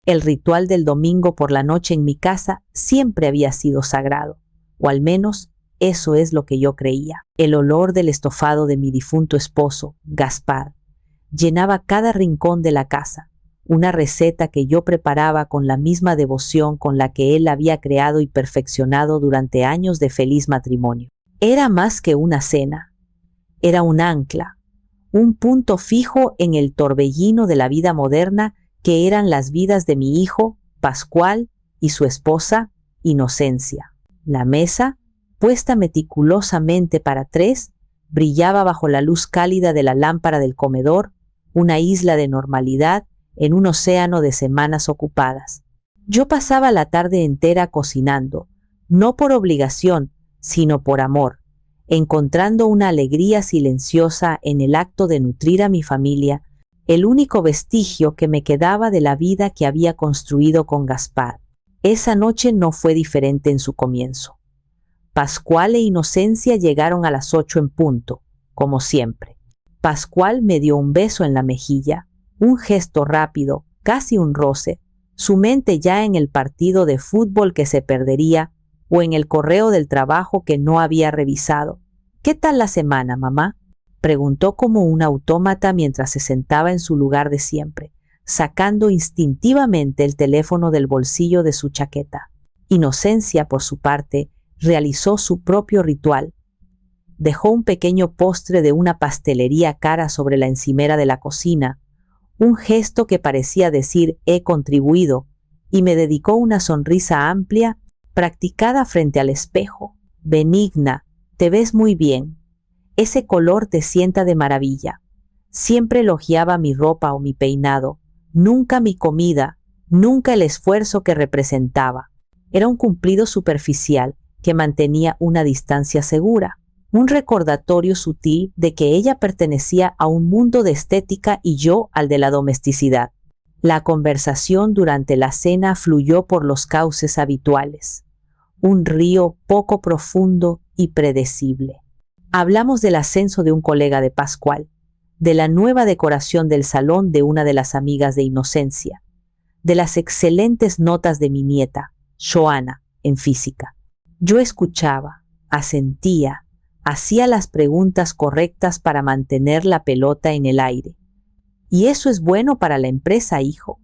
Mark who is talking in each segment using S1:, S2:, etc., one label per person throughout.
S1: El ritual del domingo por la noche en mi casa siempre había sido sagrado, o al menos eso es lo que yo creía. El olor del estofado de mi difunto esposo, Gaspar, llenaba cada rincón de la casa, una receta que yo preparaba con la misma devoción con la que él había creado y perfeccionado durante años de feliz matrimonio. Era más que una cena, era un ancla, un punto fijo en el torbellino de la vida moderna que eran las vidas de mi hijo, Pascual, y su esposa, Inocencia. La mesa, puesta meticulosamente para tres, brillaba bajo la luz cálida de la lámpara del comedor, una isla de normalidad en un océano de semanas ocupadas. Yo pasaba la tarde entera cocinando, no por obligación, sino por amor, encontrando una alegría silenciosa en el acto de nutrir a mi familia, el único vestigio que me quedaba de la vida que había construido con Gaspar. Esa noche no fue diferente en su comienzo. Pascual e Inocencia llegaron a las 8 en punto, como siempre. Pascual me dio un beso en la mejilla, un gesto rápido, casi un roce, su mente ya en el partido de fútbol que se perdería o en el correo del trabajo que no había revisado. ¿Qué tal la semana, mamá?, preguntó como un autómata mientras se sentaba en su lugar de siempre, sacando instintivamente el teléfono del bolsillo de su chaqueta. Inocencia, por su parte, realizó su propio ritual. Dejó un pequeño postre de una pastelería cara sobre la encimera de la cocina, un gesto que parecía decir «he contribuido», y me dedicó una sonrisa amplia, practicada frente al espejo. «Benigna, te ves muy bien. Ese color te sienta de maravilla». Siempre elogiaba mi ropa o mi peinado, nunca mi comida, nunca el esfuerzo que representaba. Era un cumplido superficial que mantenía una distancia segura, un recordatorio sutil de que ella pertenecía a un mundo de estética y yo al de la domesticidad. La conversación durante la cena fluyó por los cauces habituales, un río poco profundo y predecible. Hablamos del ascenso de un colega de Pascual, de la nueva decoración del salón de una de las amigas de Inocencia, de las excelentes notas de mi nieta, Joana, en física. Yo escuchaba, asentía, hacía las preguntas correctas para mantener la pelota en el aire. «¿Y eso es bueno para la empresa, hijo?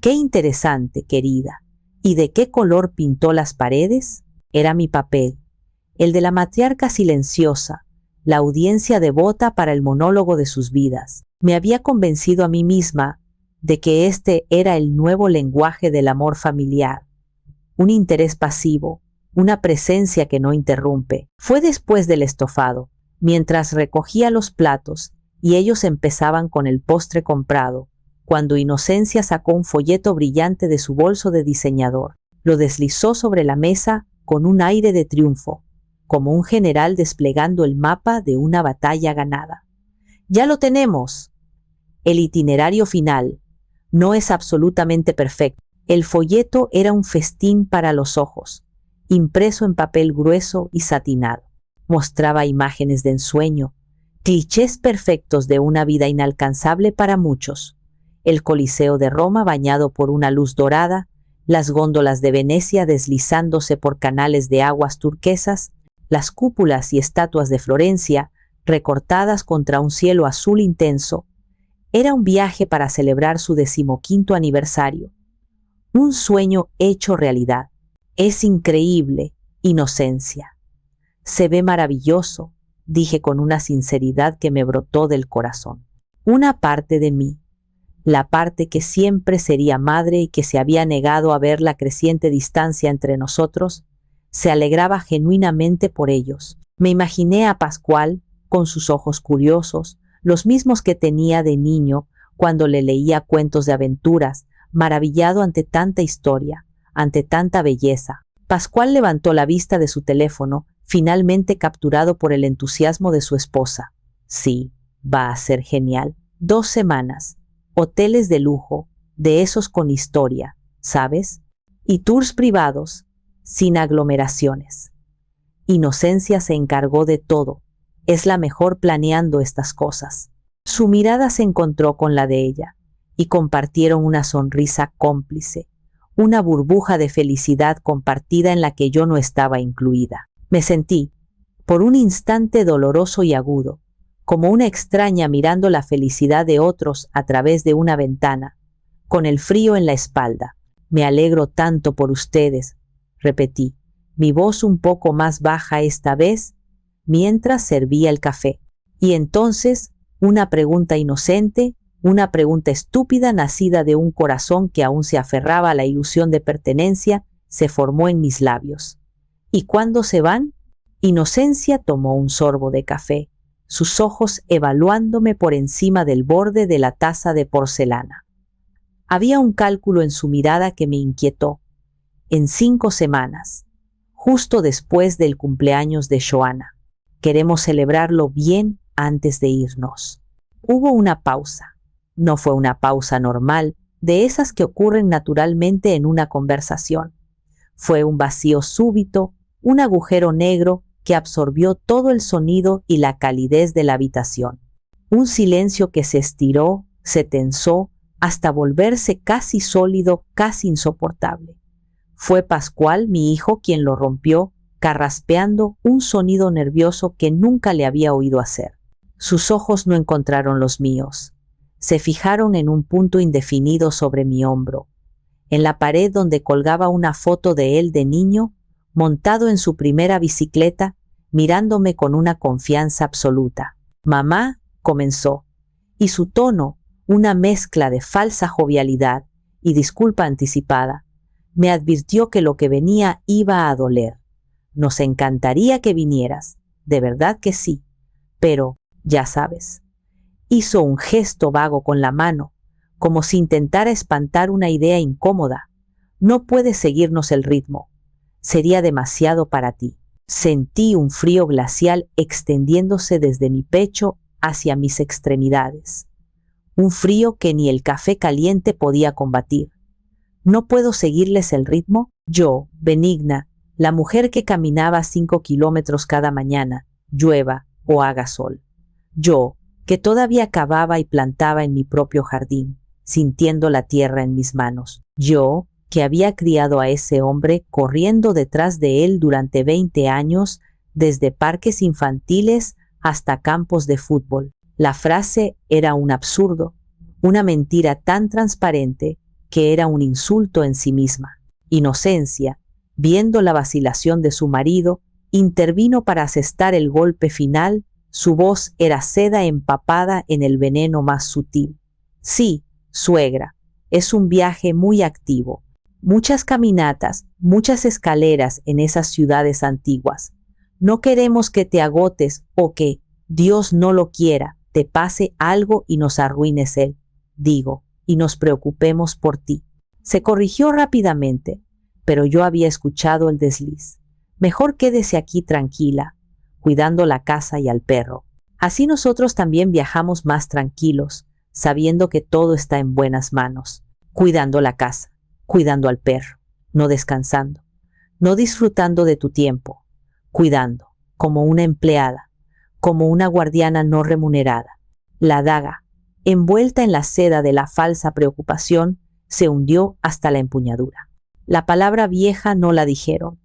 S1: Qué interesante, querida. ¿Y de qué color pintó las paredes?». Era mi papel, el de la matriarca silenciosa, la audiencia devota para el monólogo de sus vidas. Me había convencido a mí misma de que este era el nuevo lenguaje del amor familiar, un interés pasivo, una presencia que no interrumpe. Fue después del estofado, mientras recogía los platos y ellos empezaban con el postre comprado, cuando Inocencia sacó un folleto brillante de su bolso de diseñador. Lo deslizó sobre la mesa con un aire de triunfo, como un general desplegando el mapa de una batalla ganada. «Ya lo tenemos. El itinerario final no es absolutamente perfecto». El folleto era un festín para los ojos, impreso en papel grueso y satinado. Mostraba imágenes de ensueño, clichés perfectos de una vida inalcanzable para muchos. El Coliseo de Roma bañado por una luz dorada, las góndolas de Venecia deslizándose por canales de aguas turquesas, las cúpulas y estatuas de Florencia recortadas contra un cielo azul intenso. Era un viaje para celebrar su 15º aniversario. Un sueño hecho realidad. «Es increíble, Inocencia. Se ve maravilloso», dije con una sinceridad que me brotó del corazón. Una parte de mí, la parte que siempre sería madre y que se había negado a ver la creciente distancia entre nosotros, se alegraba genuinamente por ellos. Me imaginé a Pascual con sus ojos curiosos, los mismos que tenía de niño cuando le leía cuentos de aventuras, maravillado ante tanta historia, ante tanta belleza. Pascual levantó la vista de su teléfono, finalmente capturado por el entusiasmo de su esposa. «Sí, va a ser genial. 2 semanas, hoteles de lujo, de esos con historia, ¿sabes? Y tours privados, sin aglomeraciones». Inocencia se encargó de todo. Es la mejor planeando estas cosas. Su mirada se encontró con la de ella, y compartieron una sonrisa cómplice, una burbuja de felicidad compartida en la que yo no estaba incluida. Me sentí, por un instante doloroso y agudo, como una extraña mirando la felicidad de otros a través de una ventana, con el frío en la espalda. Me alegro tanto por ustedes, repetí, mi voz un poco más baja esta vez, mientras servía el café. Y entonces, una pregunta inocente, una pregunta estúpida nacida de un corazón que aún se aferraba a la ilusión de pertenencia, se formó en mis labios. ¿Y cuándo se van? Inocencia tomó un sorbo de café, sus ojos evaluándome por encima del borde de la taza de porcelana. Había un cálculo en su mirada que me inquietó. En 5 semanas, justo después del cumpleaños de Joanna. Queremos celebrarlo bien antes de irnos. Hubo una pausa. No fue una pausa normal, de esas que ocurren naturalmente en una conversación. Fue un vacío súbito, un agujero negro que absorbió todo el sonido y la calidez de la habitación. Un silencio que se estiró, se tensó, hasta volverse casi sólido, casi insoportable. Fue Pascual, mi hijo, quien lo rompió, carraspeando un sonido nervioso que nunca le había oído hacer. Sus ojos no encontraron los míos. Se fijaron en un punto indefinido sobre mi hombro, en la pared donde colgaba una foto de él de niño, montado en su primera bicicleta, mirándome con una confianza absoluta. «Mamá», comenzó, y su tono, una mezcla de falsa jovialidad y disculpa anticipada, me advirtió que lo que venía iba a doler. «Nos encantaría que vinieras, de verdad que sí, pero, ya sabes». Hizo un gesto vago con la mano, como si intentara espantar una idea incómoda. «No puedes seguirnos el ritmo. Sería demasiado para ti». Sentí un frío glacial extendiéndose desde mi pecho hacia mis extremidades. Un frío que ni el café caliente podía combatir. ¿No puedo seguirles el ritmo? Yo, Benigna, la mujer que caminaba 5 kilómetros cada mañana, llueva o haga sol. Yo, que todavía cavaba y plantaba en mi propio jardín, sintiendo la tierra en mis manos. Yo, que había criado a ese hombre corriendo detrás de él durante 20 años, desde parques infantiles hasta campos de fútbol. La frase era un absurdo, una mentira tan transparente que era un insulto en sí misma. Inocencia, viendo la vacilación de su marido, intervino para asestar el golpe final. Su voz era seda empapada en el veneno más sutil. «Sí, suegra, es un viaje muy activo. Muchas caminatas, muchas escaleras en esas ciudades antiguas. No queremos que te agotes o que, Dios no lo quiera, te pase algo y nos arruines él, digo, y nos preocupemos por ti». Se corrigió rápidamente, pero yo había escuchado el desliz. «Mejor quédese aquí tranquila, cuidando la casa y al perro. Así nosotros también viajamos más tranquilos, sabiendo que todo está en buenas manos, cuidando la casa, cuidando al perro, no descansando, no disfrutando de tu tiempo, cuidando, como una empleada, como una guardiana no remunerada». La daga, envuelta en la seda de la falsa preocupación, se hundió hasta la empuñadura. La palabra vieja no la dijeron,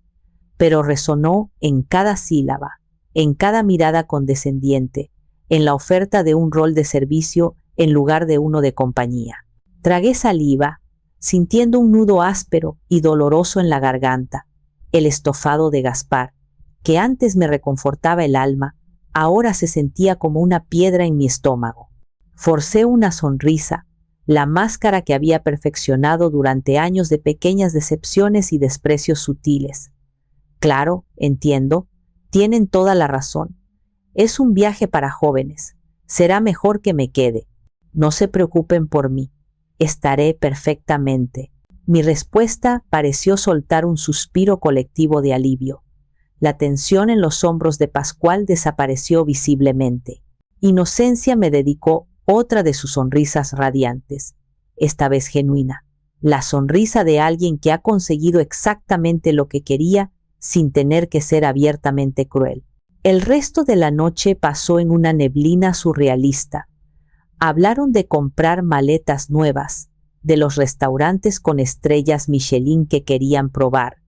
S1: pero resonó en cada sílaba, en cada mirada condescendiente, en la oferta de un rol de servicio en lugar de uno de compañía. Tragué saliva, sintiendo un nudo áspero y doloroso en la garganta. El estofado de Gaspar, que antes me reconfortaba el alma, ahora se sentía como una piedra en mi estómago. Forcé una sonrisa, la máscara que había perfeccionado durante años de pequeñas decepciones y desprecios sutiles. «Claro, entiendo, tienen toda la razón. Es un viaje para jóvenes. Será mejor que me quede. No se preocupen por mí. Estaré perfectamente». Mi respuesta pareció soltar un suspiro colectivo de alivio. La tensión en los hombros de Pascual desapareció visiblemente. Inocencia me dedicó otra de sus sonrisas radiantes, esta vez genuina, la sonrisa de alguien que ha conseguido exactamente lo que quería sin tener que ser abiertamente cruel. El resto de la noche pasó en una neblina surrealista. Hablaron de comprar maletas nuevas, de los restaurantes con estrellas Michelin que querían probar,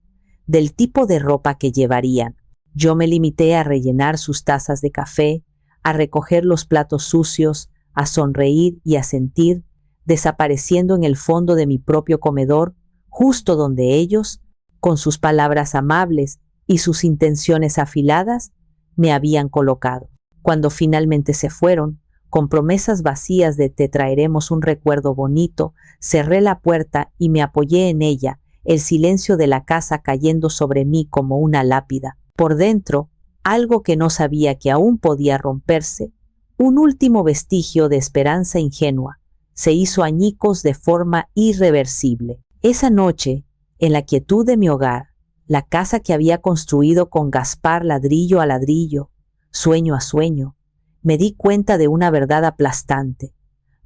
S1: del tipo de ropa que llevarían. Yo me limité a rellenar sus tazas de café, a recoger los platos sucios, a sonreír y a sentir, desapareciendo en el fondo de mi propio comedor, justo donde ellos, con sus palabras amables y sus intenciones afiladas, me habían colocado. Cuando finalmente se fueron, con promesas vacías de te traeremos un recuerdo bonito, cerré la puerta y me apoyé en ella, el silencio de la casa cayendo sobre mí como una lápida. Por dentro, algo que no sabía que aún podía romperse, un último vestigio de esperanza ingenua, se hizo añicos de forma irreversible. Esa noche, en la quietud de mi hogar, la casa que había construido con Gaspar ladrillo a ladrillo, sueño a sueño, me di cuenta de una verdad aplastante.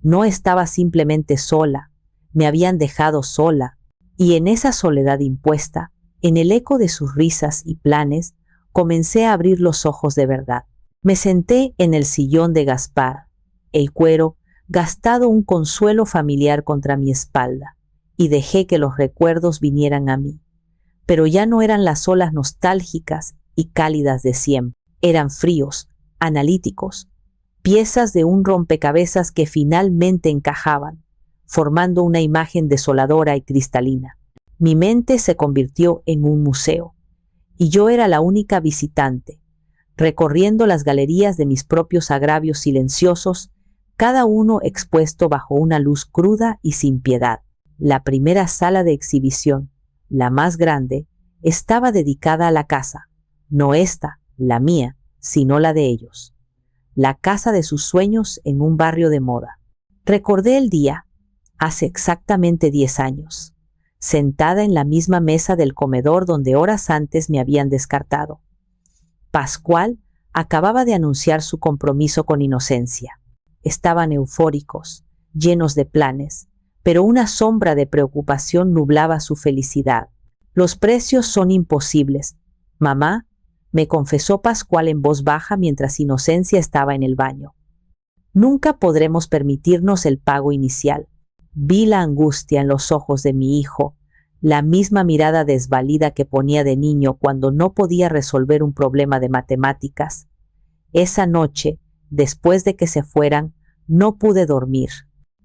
S1: No estaba simplemente sola, me habían dejado sola, y en esa soledad impuesta, en el eco de sus risas y planes, comencé a abrir los ojos de verdad. Me senté en el sillón de Gaspar, el cuero gastado un consuelo familiar contra mi espalda, y dejé que los recuerdos vinieran a mí. Pero ya no eran las olas nostálgicas y cálidas de siempre, eran fríos, analíticos, piezas de un rompecabezas que finalmente encajaban, formando una imagen desoladora y cristalina. Mi mente se convirtió en un museo, y yo era la única visitante, recorriendo las galerías de mis propios agravios silenciosos, cada uno expuesto bajo una luz cruda y sin piedad. La primera sala de exhibición, la más grande, estaba dedicada a la casa, no esta, la mía, sino la de ellos. La casa de sus sueños en un barrio de moda. Recordé el día, hace exactamente 10 años, sentada en la misma mesa del comedor donde horas antes me habían descartado. Pascual acababa de anunciar su compromiso con Inocencia. Estaban eufóricos, llenos de planes, pero una sombra de preocupación nublaba su felicidad. Los precios son imposibles, mamá, me confesó Pascual en voz baja mientras Inocencia estaba en el baño. Nunca podremos permitirnos el pago inicial. Vi la angustia en los ojos de mi hijo, la misma mirada desvalida que ponía de niño cuando no podía resolver un problema de matemáticas. Esa noche, después de que se fueran, no pude dormir.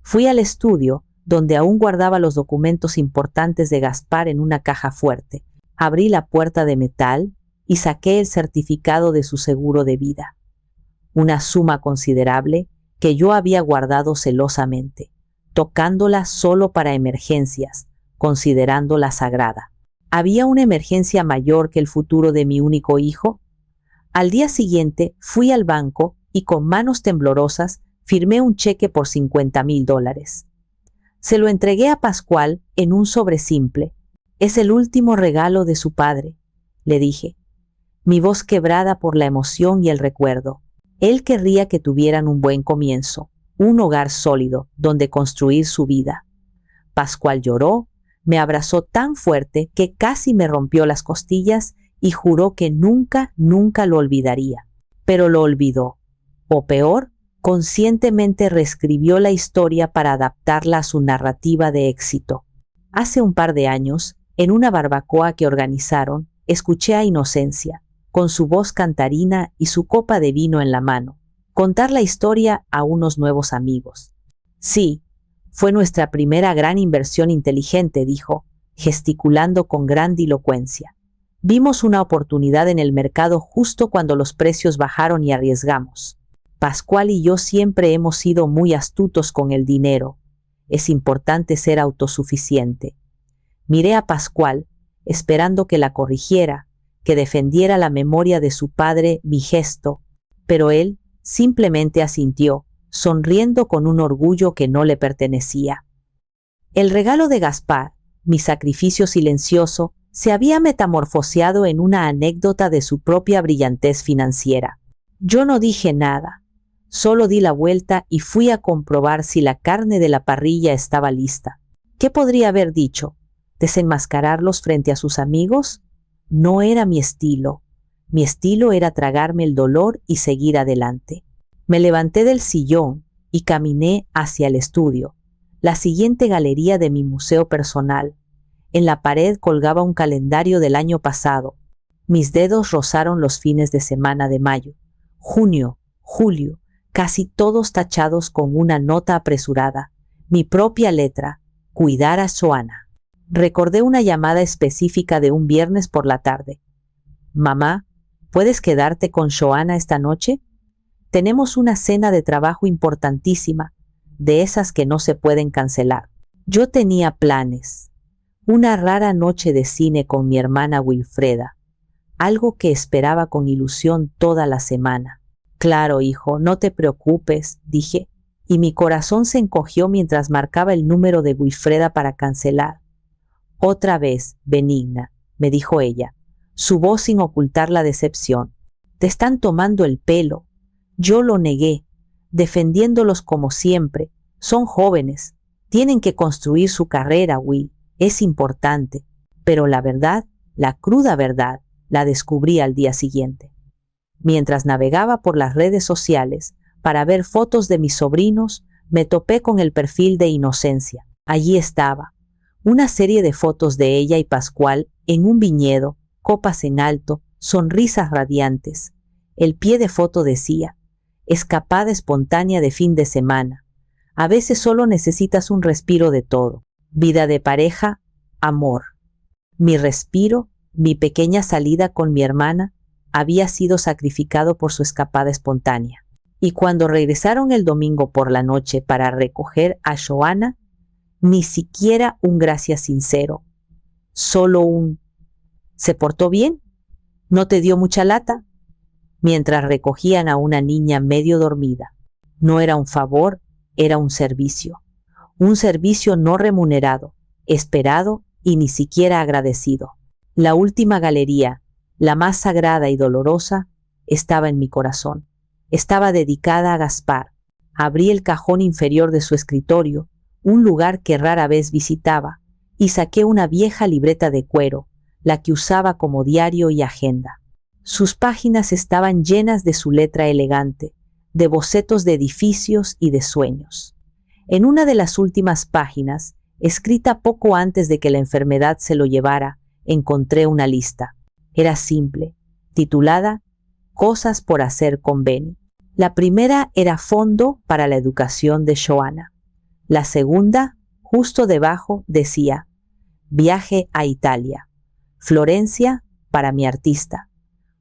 S1: Fui al estudio, donde aún guardaba los documentos importantes de Gaspar en una caja fuerte. Abrí la puerta de metal y saqué el certificado de su seguro de vida. Una suma considerable que yo había guardado celosamente, tocándola solo para emergencias, considerándola sagrada. ¿Había una emergencia mayor que el futuro de mi único hijo? Al día siguiente fui al banco y con manos temblorosas firmé un cheque por $50,000. Se lo entregué a Pascual en un sobre simple. Es el último regalo de su padre, le dije, mi voz quebrada por la emoción y el recuerdo. Él querría que tuvieran un buen comienzo, un hogar sólido donde construir su vida. Pascual lloró, me abrazó tan fuerte que casi me rompió las costillas y juró que nunca, nunca lo olvidaría. Pero lo olvidó. O peor, conscientemente reescribió la historia para adaptarla a su narrativa de éxito. Hace un par de años, en una barbacoa que organizaron, escuché a Inocencia, con su voz cantarina y su copa de vino en la mano, contar la historia a unos nuevos amigos. Sí, fue nuestra primera gran inversión inteligente, dijo, gesticulando con grandilocuencia. Vimos una oportunidad en el mercado justo cuando los precios bajaron y arriesgamos. Pascual y yo siempre hemos sido muy astutos con el dinero. Es importante ser autosuficiente. Miré a Pascual, esperando que la corrigiera, que defendiera la memoria de su padre, mi gesto, pero él simplemente asintió, sonriendo con un orgullo que no le pertenecía. El regalo de Gaspar, mi sacrificio silencioso, se había metamorfoseado en una anécdota de su propia brillantez financiera. Yo no dije nada. Solo di la vuelta y fui a comprobar si la carne de la parrilla estaba lista. ¿Qué podría haber dicho? ¿Desenmascararlos frente a sus amigos? No era mi estilo. Mi estilo era tragarme el dolor y seguir adelante. Me levanté del sillón y caminé hacia el estudio, la siguiente galería de mi museo personal. En la pared colgaba un calendario del año pasado. Mis dedos rozaron los fines de semana de mayo, junio, julio, casi todos tachados con una nota apresurada. Mi propia letra, cuidar a Joanna. Recordé una llamada específica de un viernes por la tarde. Mamá, ¿puedes quedarte con Joanna esta noche? Tenemos una cena de trabajo importantísima, de esas que no se pueden cancelar. Yo tenía planes. Una rara noche de cine con mi hermana Wilfreda, algo que esperaba con ilusión toda la semana. Claro, hijo, no te preocupes, dije, y mi corazón se encogió mientras marcaba el número de Wilfreda para cancelar. Otra vez, Benigna, me dijo ella, su voz sin ocultar la decepción. Te están tomando el pelo. Yo lo negué, defendiéndolos como siempre. Son jóvenes, tienen que construir su carrera, Will. Es importante. Pero la verdad, la cruda verdad, la descubrí al día siguiente. Mientras navegaba por las redes sociales para ver fotos de mis sobrinos, me topé con el perfil de Inocencia. Allí estaba, una serie de fotos de ella y Pascual en un viñedo, copas en alto, sonrisas radiantes. El pie de foto decía, escapada espontánea de fin de semana. A veces solo necesitas un respiro de todo. Vida de pareja, amor. Mi respiro, mi pequeña salida con mi hermana, había sido sacrificado por su escapada espontánea. Y cuando regresaron el domingo por la noche para recoger a Joanna, ni siquiera un gracias sincero, solo un ¿se portó bien? ¿No te dio mucha lata? Mientras recogían a una niña medio dormida. No era un favor, era un servicio no remunerado, esperado y ni siquiera agradecido. La última galería, la más sagrada y dolorosa, estaba en mi corazón. Estaba dedicada a Gaspar. Abrí el cajón inferior de su escritorio, un lugar que rara vez visitaba, y saqué una vieja libreta de cuero, la que usaba como diario y agenda. Sus páginas estaban llenas de su letra elegante, de bocetos de edificios y de sueños. En una de las últimas páginas, escrita poco antes de que la enfermedad se lo llevara, encontré una lista. Era simple, titulada Cosas por hacer con Benny. La primera era fondo para la educación de Joanna. La segunda, justo debajo, decía viaje a Italia. Florencia para mi artista.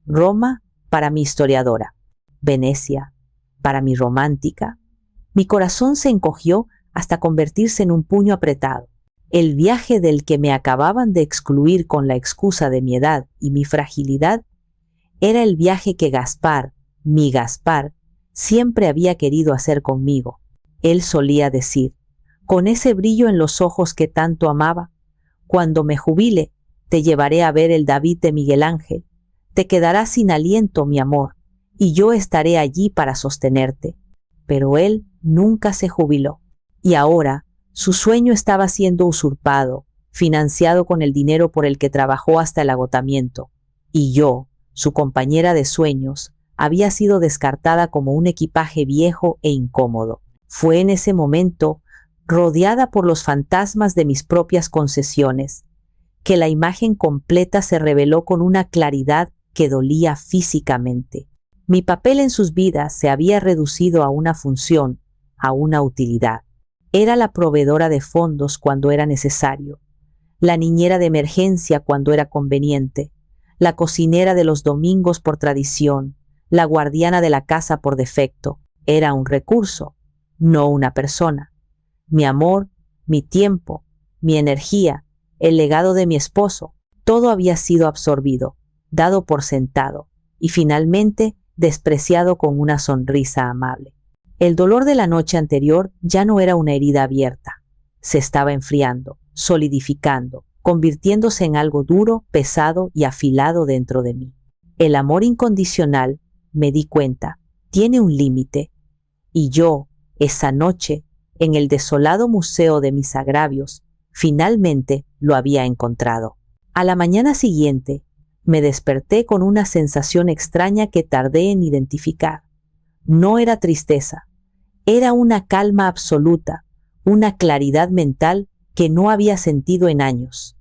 S1: Roma para mi historiadora. Venecia para mi romántica. Mi corazón se encogió hasta convertirse en un puño apretado. El viaje del que me acababan de excluir con la excusa de mi edad y mi fragilidad era el viaje que Gaspar, mi Gaspar, siempre había querido hacer conmigo. Él solía decir, con ese brillo en los ojos que tanto amaba, cuando me jubile, te llevaré a ver el David de Miguel Ángel. Te quedarás sin aliento, mi amor, y yo estaré allí para sostenerte. Pero él nunca se jubiló. Y ahora, su sueño estaba siendo usurpado, financiado con el dinero por el que trabajó hasta el agotamiento. Y yo, su compañera de sueños, había sido descartada como un equipaje viejo e incómodo. Fue en ese momento, rodeada por los fantasmas de mis propias concesiones, que la imagen completa se reveló con una claridad que dolía físicamente. Mi papel en sus vidas se había reducido a una función, a una utilidad. Era la proveedora de fondos cuando era necesario, la niñera de emergencia cuando era conveniente, la cocinera de los domingos por tradición, la guardiana de la casa por defecto. Era un recurso, no una persona. Mi amor, mi tiempo, mi energía, el legado de mi esposo, todo había sido absorbido, dado por sentado y finalmente despreciado con una sonrisa amable. El dolor de la noche anterior ya no era una herida abierta. Se estaba enfriando, solidificando, convirtiéndose en algo duro, pesado y afilado dentro de mí. El amor incondicional, me di cuenta, tiene un límite. Y yo, esa noche, en el desolado museo de mis agravios, finalmente lo había encontrado. A la mañana siguiente, me desperté con una sensación extraña que tardé en identificar. No era tristeza, Era una calma absoluta, una claridad mental que no había sentido en años.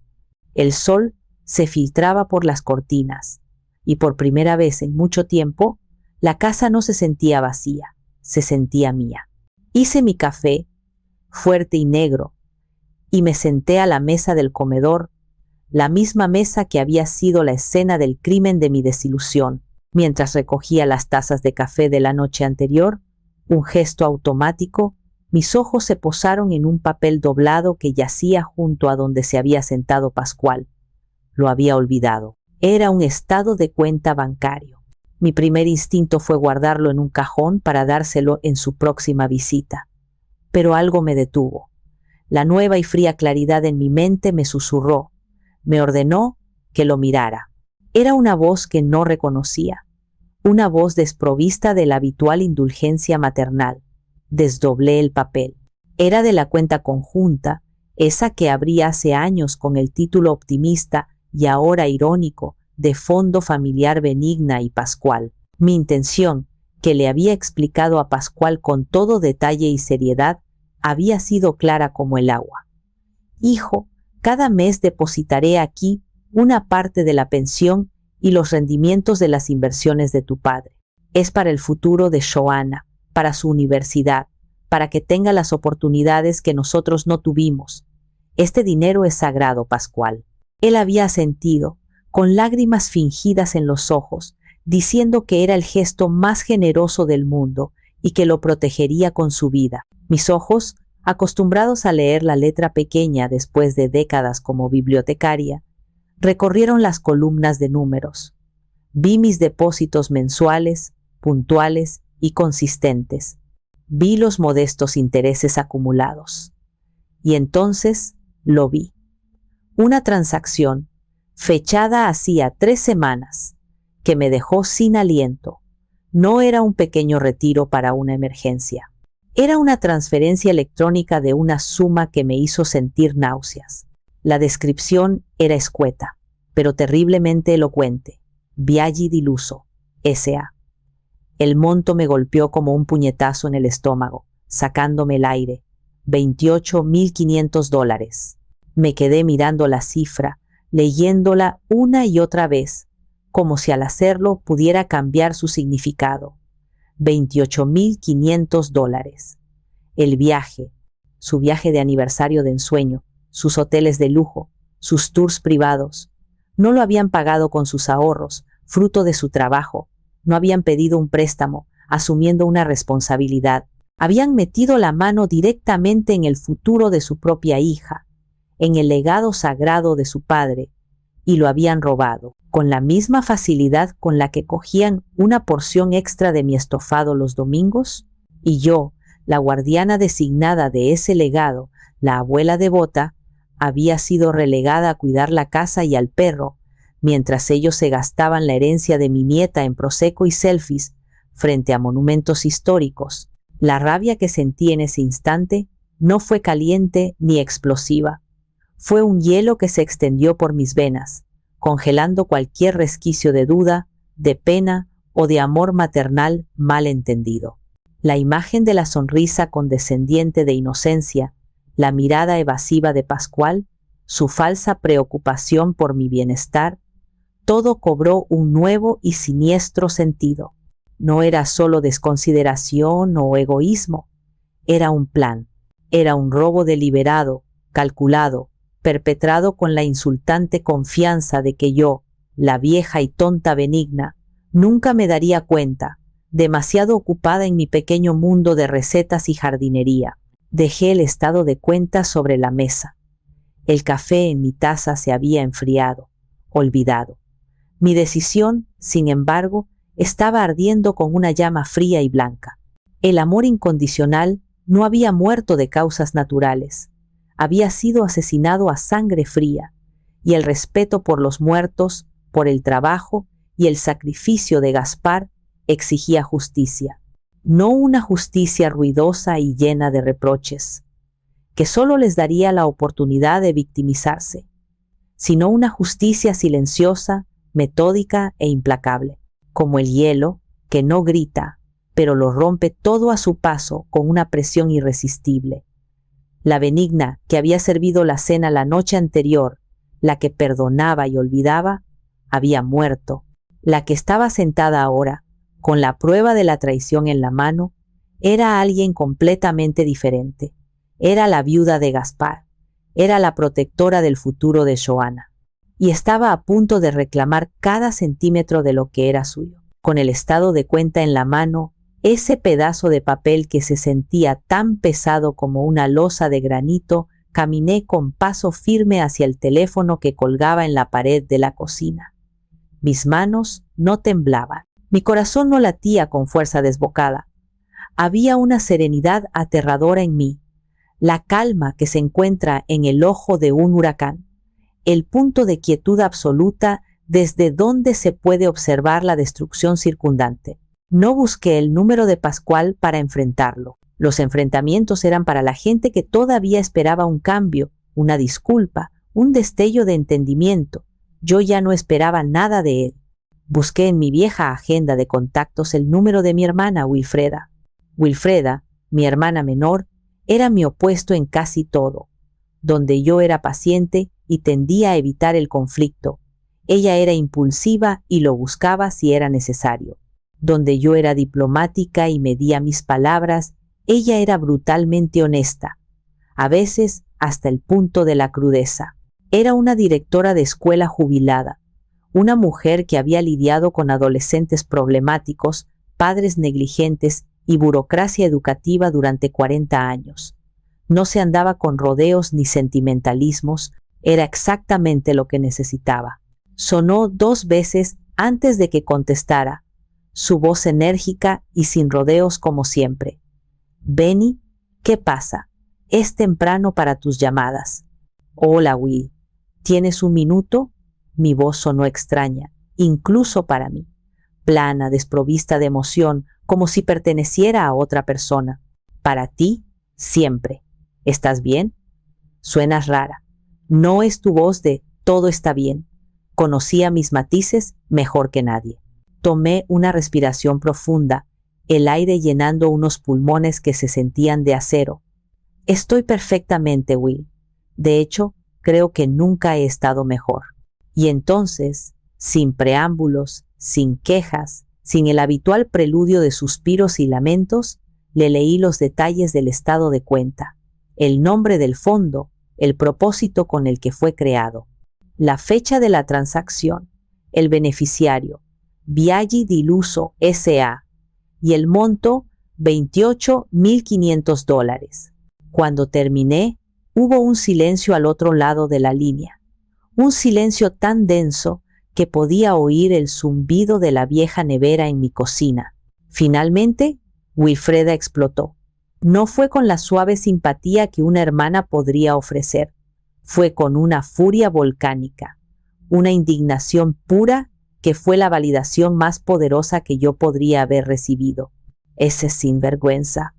S1: El sol se filtraba por las cortinas, y por primera vez en mucho tiempo, la casa no se sentía vacía, se sentía mía. Hice mi café, fuerte y negro, y me senté a la mesa del comedor, la misma mesa que había sido la escena del crimen de mi desilusión. Mientras recogía las tazas de café de la noche anterior, un gesto automático, mis ojos se posaron en un papel doblado que yacía junto a donde se había sentado Pascual. Lo había olvidado. Era un estado de cuenta bancario. Mi primer instinto fue guardarlo en un cajón para dárselo en su próxima visita. Pero algo me detuvo. La nueva y fría claridad en mi mente me susurró, me ordenó que lo mirara. Era una voz que no reconocía, una voz desprovista de la habitual indulgencia maternal. Desdoblé el papel. Era de la cuenta conjunta, esa que abrí hace años con el título optimista y ahora irónico de Fondo Familiar Benigna y Pascual. Mi intención, que le había explicado a Pascual con todo detalle y seriedad, había sido clara como el agua. Hijo, cada mes depositaré aquí una parte de la pensión y los rendimientos de las inversiones de tu padre. Es para el futuro de Joanna, para su universidad, para que tenga las oportunidades que nosotros no tuvimos. Este dinero es sagrado, Pascual. Él había asentido, con lágrimas fingidas en los ojos, diciendo que era el gesto más generoso del mundo y que lo protegería con su vida. Mis ojos, acostumbrados a leer la letra pequeña después de décadas como bibliotecaria, recorrieron las columnas de números. Vi mis depósitos mensuales, puntuales y consistentes. Vi los modestos intereses acumulados. Y entonces lo vi. Una transacción, fechada hacía 3 semanas, que me dejó sin aliento. No era un pequeño retiro para una emergencia. Era una transferencia electrónica de una suma que me hizo sentir náuseas. La descripción era escueta, pero terriblemente elocuente. Viaggi di Lusso, S.A. El monto me golpeó como un puñetazo en el estómago, sacándome el aire. $28.500. Me quedé mirando la cifra, leyéndola una y otra vez, como si al hacerlo pudiera cambiar su significado. $28.500. El viaje, su viaje de aniversario de ensueño, sus hoteles de lujo, sus tours privados. No lo habían pagado con sus ahorros, fruto de su trabajo. No habían pedido un préstamo, asumiendo una responsabilidad. Habían metido la mano directamente en el futuro de su propia hija, en el legado sagrado de su padre, y lo habían robado, con la misma facilidad con la que cogían una porción extra de mi estofado los domingos, y yo, la guardiana designada de ese legado, la abuela devota, había sido relegada a cuidar la casa y al perro, mientras ellos se gastaban la herencia de mi nieta en prosecco y selfies frente a monumentos históricos. La rabia que sentí en ese instante no fue caliente ni explosiva. Fue un hielo que se extendió por mis venas, congelando cualquier resquicio de duda, de pena o de amor maternal mal entendido. La imagen de la sonrisa condescendiente de inocencia, la mirada evasiva de Pascual, su falsa preocupación por mi bienestar, todo cobró un nuevo y siniestro sentido. No era solo desconsideración o egoísmo, era un plan, era un robo deliberado, calculado, perpetrado con la insultante confianza de que yo, la vieja y tonta Benigna, nunca me daría cuenta, demasiado ocupada en mi pequeño mundo de recetas y jardinería. Dejé el estado de cuentas sobre la mesa. El café en mi taza se había enfriado, olvidado. Mi decisión, sin embargo, estaba ardiendo con una llama fría y blanca. El amor incondicional no había muerto de causas naturales. Había sido asesinado a sangre fría, y el respeto por los muertos, por el trabajo y el sacrificio de Gaspar exigía justicia. No una justicia ruidosa y llena de reproches, que solo les daría la oportunidad de victimizarse, sino una justicia silenciosa, metódica e implacable, como el hielo que no grita, pero lo rompe todo a su paso con una presión irresistible. La benigna que había servido la cena la noche anterior, la que perdonaba y olvidaba, había muerto. La que estaba sentada ahora, con la prueba de la traición en la mano, era alguien completamente diferente. Era la viuda de Gaspar, era la protectora del futuro de Joanna, y estaba a punto de reclamar cada centímetro de lo que era suyo. Con el estado de cuenta en la mano, ese pedazo de papel que se sentía tan pesado como una losa de granito, caminé con paso firme hacia el teléfono que colgaba en la pared de la cocina. Mis manos no temblaban, mi corazón no latía con fuerza desbocada. Había una serenidad aterradora en mí, la calma que se encuentra en el ojo de un huracán, el punto de quietud absoluta desde donde se puede observar la destrucción circundante. No busqué el número de Pascual para enfrentarlo. Los enfrentamientos eran para la gente que todavía esperaba un cambio, una disculpa, un destello de entendimiento. Yo ya no esperaba nada de él. Busqué en mi vieja agenda de contactos el número de mi hermana Wilfreda. Wilfreda, mi hermana menor, era mi opuesto en casi todo. Donde yo era paciente y tendía a evitar el conflicto, ella era impulsiva y lo buscaba si era necesario. Donde yo era diplomática y medía mis palabras, ella era brutalmente honesta, a veces hasta el punto de la crudeza. Era una directora de escuela jubilada, una mujer que había lidiado con adolescentes problemáticos, padres negligentes y burocracia educativa durante 40 años. No se andaba con rodeos ni sentimentalismos, era exactamente lo que necesitaba. Sonó 2 veces antes de que contestara, su voz enérgica y sin rodeos como siempre. Benny, ¿qué pasa? Es temprano para tus llamadas. Hola, Will. ¿Tienes un minuto? Mi voz sonó extraña, incluso para mí. Plana, desprovista de emoción, como si perteneciera a otra persona. Para ti, siempre. ¿Estás bien? Suenas rara. No es tu voz de todo está bien. Conocía mis matices mejor que nadie. Tomé una respiración profunda, el aire llenando unos pulmones que se sentían de acero. Estoy perfectamente, Will. De hecho, creo que nunca he estado mejor. Y entonces, sin preámbulos, sin quejas, sin el habitual preludio de suspiros y lamentos, le leí los detalles del estado de cuenta, el nombre del fondo, el propósito con el que fue creado, la fecha de la transacción, el beneficiario, Viaggi di Lusso S.A. y el monto $28.500. Cuando terminé, hubo un silencio al otro lado de la línea, un silencio tan denso que podía oír el zumbido de la vieja nevera en mi cocina. Finalmente, Wilfreda explotó. No fue con la suave simpatía que una hermana podría ofrecer, fue con una furia volcánica, una indignación pura que fue la validación más poderosa que yo podría haber recibido. Ese sinvergüenza,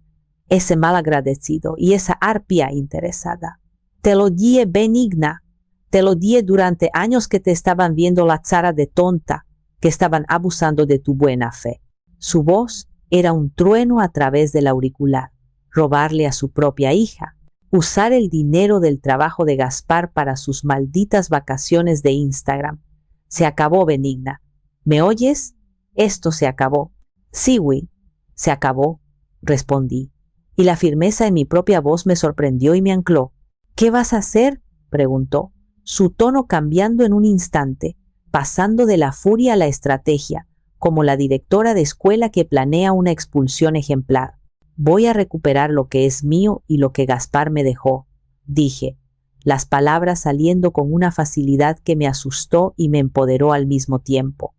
S1: ese malagradecido y esa arpía interesada. Te lo dije, benigna, te lo dije durante años que te estaban viendo la cara de tonta, que estaban abusando de tu buena fe. Su voz era un trueno a través del auricular. Robarle a su propia hija, usar el dinero del trabajo de Gaspar para sus malditas vacaciones de Instagram. Se acabó, benigna. ¿Me oyes? Esto se acabó. Sí, Will, se acabó, respondí, y la firmeza en mi propia voz me sorprendió y me ancló. ¿Qué vas a hacer?, preguntó, su tono cambiando en un instante, pasando de la furia a la estrategia, como la directora de escuela que planea una expulsión ejemplar. Voy a recuperar lo que es mío y lo que Gaspar me dejó, dije, las palabras saliendo con una facilidad que me asustó y me empoderó al mismo tiempo.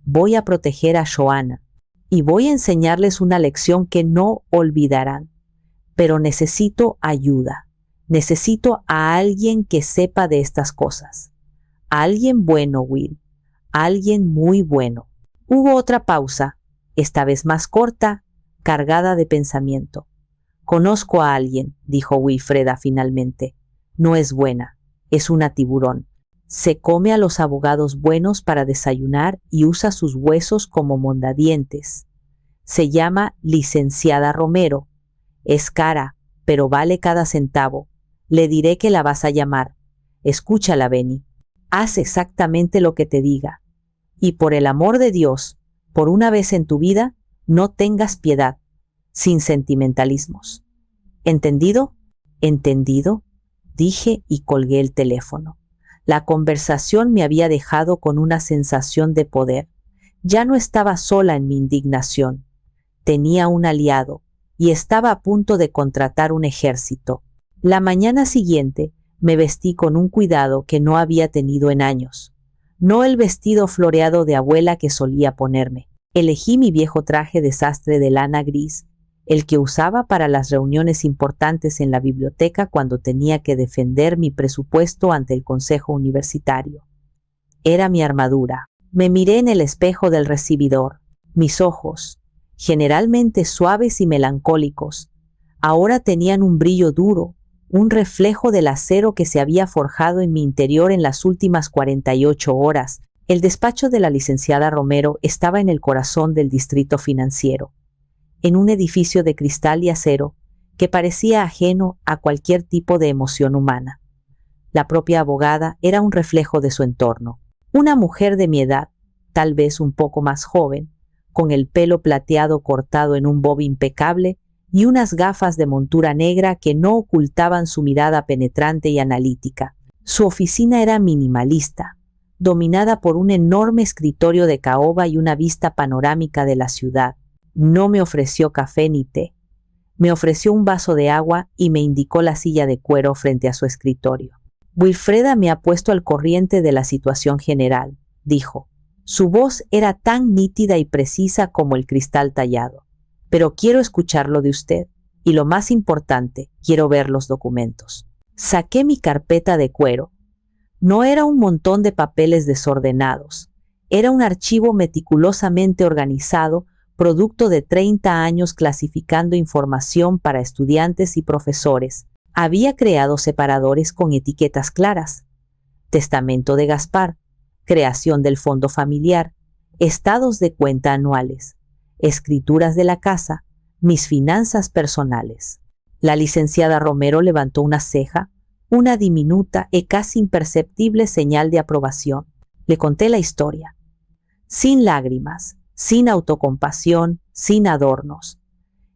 S1: Voy a proteger a Joanna y voy a enseñarles una lección que no olvidarán. Pero necesito ayuda. Necesito a alguien que sepa de estas cosas. A alguien bueno, Will. A alguien muy bueno. Hubo otra pausa, esta vez más corta, cargada de pensamiento. Conozco a alguien, dijo Wilfreda finalmente. No es buena, es una tiburón. Se come a los abogados buenos para desayunar y usa sus huesos como mondadientes. Se llama Licenciada Romero. Es cara, pero vale cada centavo. Le diré que la vas a llamar. Escúchala, Benny. Haz exactamente lo que te diga. Y por el amor de Dios, por una vez en tu vida, no tengas piedad, sin sentimentalismos. ¿Entendido? ¿Entendido?, dije y colgué el teléfono. La conversación me había dejado con una sensación de poder. Ya no estaba sola en mi indignación. Tenía un aliado y estaba a punto de contratar un ejército. La mañana siguiente me vestí con un cuidado que no había tenido en años. No el vestido floreado de abuela que solía ponerme. Elegí mi viejo traje de sastre de lana gris, el que usaba para las reuniones importantes en la biblioteca cuando tenía que defender mi presupuesto ante el consejo universitario. Era mi armadura. Me miré en el espejo del recibidor. Mis ojos, generalmente suaves y melancólicos, ahora tenían un brillo duro, un reflejo del acero que se había forjado en mi interior en las últimas 48 horas. El despacho de la licenciada Romero estaba en el corazón del distrito financiero, en un edificio de cristal y acero que parecía ajeno a cualquier tipo de emoción humana. La propia abogada era un reflejo de su entorno. Una mujer de mi edad, tal vez un poco más joven, con el pelo plateado cortado en un bob impecable y unas gafas de montura negra que no ocultaban su mirada penetrante y analítica. Su oficina era minimalista, dominada por un enorme escritorio de caoba y una vista panorámica de la ciudad. No me ofreció café ni té. Me ofreció un vaso de agua y me indicó la silla de cuero frente a su escritorio. Wilfreda me ha puesto al corriente de la situación general, dijo. Su voz era tan nítida y precisa como el cristal tallado. Pero quiero escucharlo de usted, y lo más importante, quiero ver los documentos. Saqué mi carpeta de cuero. No era un montón de papeles desordenados. Era un archivo meticulosamente organizado, producto de 30 años clasificando información para estudiantes y profesores. Había creado separadores con etiquetas claras. Testamento de Gaspar, creación del fondo familiar, estados de cuenta anuales, escrituras de la casa, mis finanzas personales. La licenciada Romero levantó una ceja, una diminuta y casi imperceptible señal de aprobación. Le conté la historia. Sin lágrimas, sin autocompasión, sin adornos.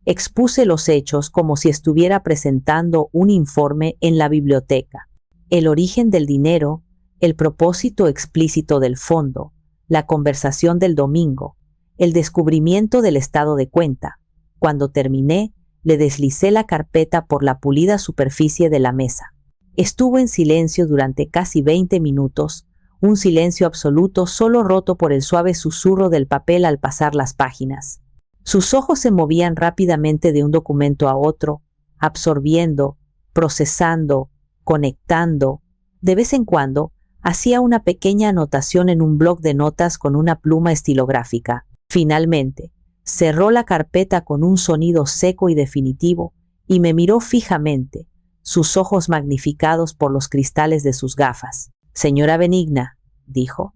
S1: Expuse los hechos como si estuviera presentando un informe en la biblioteca. El origen del dinero, el propósito explícito del fondo, la conversación del domingo, el descubrimiento del estado de cuenta. Cuando terminé, le deslicé la carpeta por la pulida superficie de la mesa. Estuvo en silencio durante casi 20 minutos, un silencio absoluto solo roto por el suave susurro del papel al pasar las páginas. Sus ojos se movían rápidamente de un documento a otro, absorbiendo, procesando, conectando. De vez en cuando, hacía una pequeña anotación en un bloc de notas con una pluma estilográfica. Finalmente, cerró la carpeta con un sonido seco y definitivo y me miró fijamente, sus ojos magnificados por los cristales de sus gafas. Señora Benigna, dijo,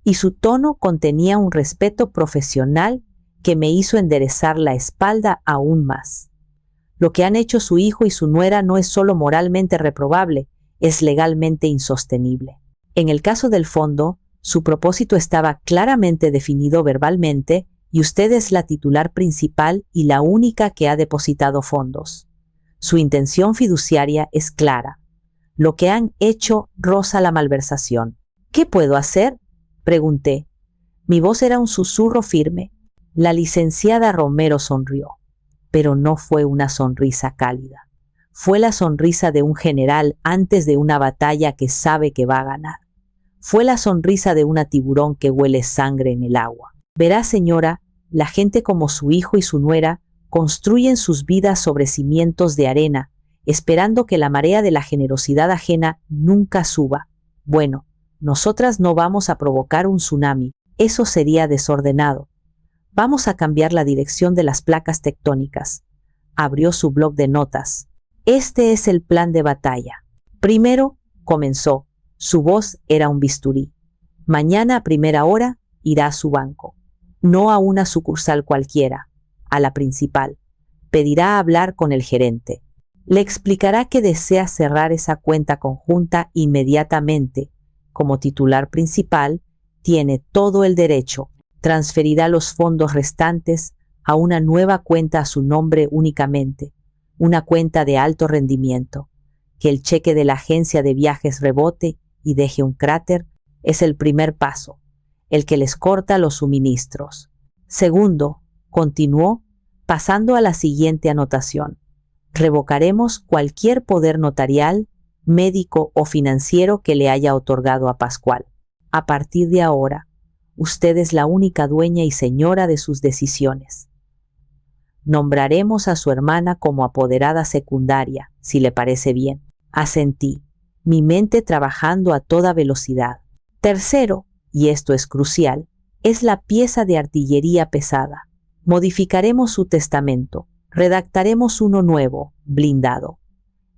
S1: y su tono contenía un respeto profesional que me hizo enderezar la espalda aún más. Lo que han hecho su hijo y su nuera no es solo moralmente reprobable, es legalmente insostenible. En el caso del fondo, su propósito estaba claramente definido verbalmente y usted es la titular principal y la única que ha depositado fondos. Su intención fiduciaria es clara. Lo que han hecho roza la malversación. ¿Qué puedo hacer?, pregunté. Mi voz era un susurro firme. La licenciada Romero sonrió, pero no fue una sonrisa cálida. Fue la sonrisa de un general antes de una batalla que sabe que va a ganar. Fue la sonrisa de una tiburón que huele sangre en el agua. Verá, señora, la gente como su hijo y su nuera construyen sus vidas sobre cimientos de arena, esperando que la marea de la generosidad ajena nunca suba. Bueno, nosotras no vamos a provocar un tsunami, eso sería desordenado. Vamos a cambiar la dirección de las placas tectónicas. Abrió su bloc de notas. Este es el plan de batalla. Primero, comenzó. Su voz era un bisturí. Mañana a primera hora irá a su banco. No a una sucursal cualquiera. a la principal. Pedirá hablar con el gerente. Le explicará que desea cerrar esa cuenta conjunta inmediatamente. Como titular principal, tiene todo el derecho. Transferirá los fondos restantes a una nueva cuenta a su nombre únicamente, una cuenta de alto rendimiento. Que el cheque de la agencia de viajes rebote y deje un cráter es el primer paso, el que les corta los suministros. Segundo, continuó, pasando a la siguiente anotación. Revocaremos cualquier poder notarial, médico o financiero que le haya otorgado a Pascual. A partir de ahora, usted es la única dueña y señora de sus decisiones. Nombraremos a su hermana como apoderada secundaria, si le parece bien. Asentí, mi mente trabajando a toda velocidad. Tercero, y esto es crucial, es la pieza de artillería pesada. Modificaremos su testamento, redactaremos uno nuevo, blindado.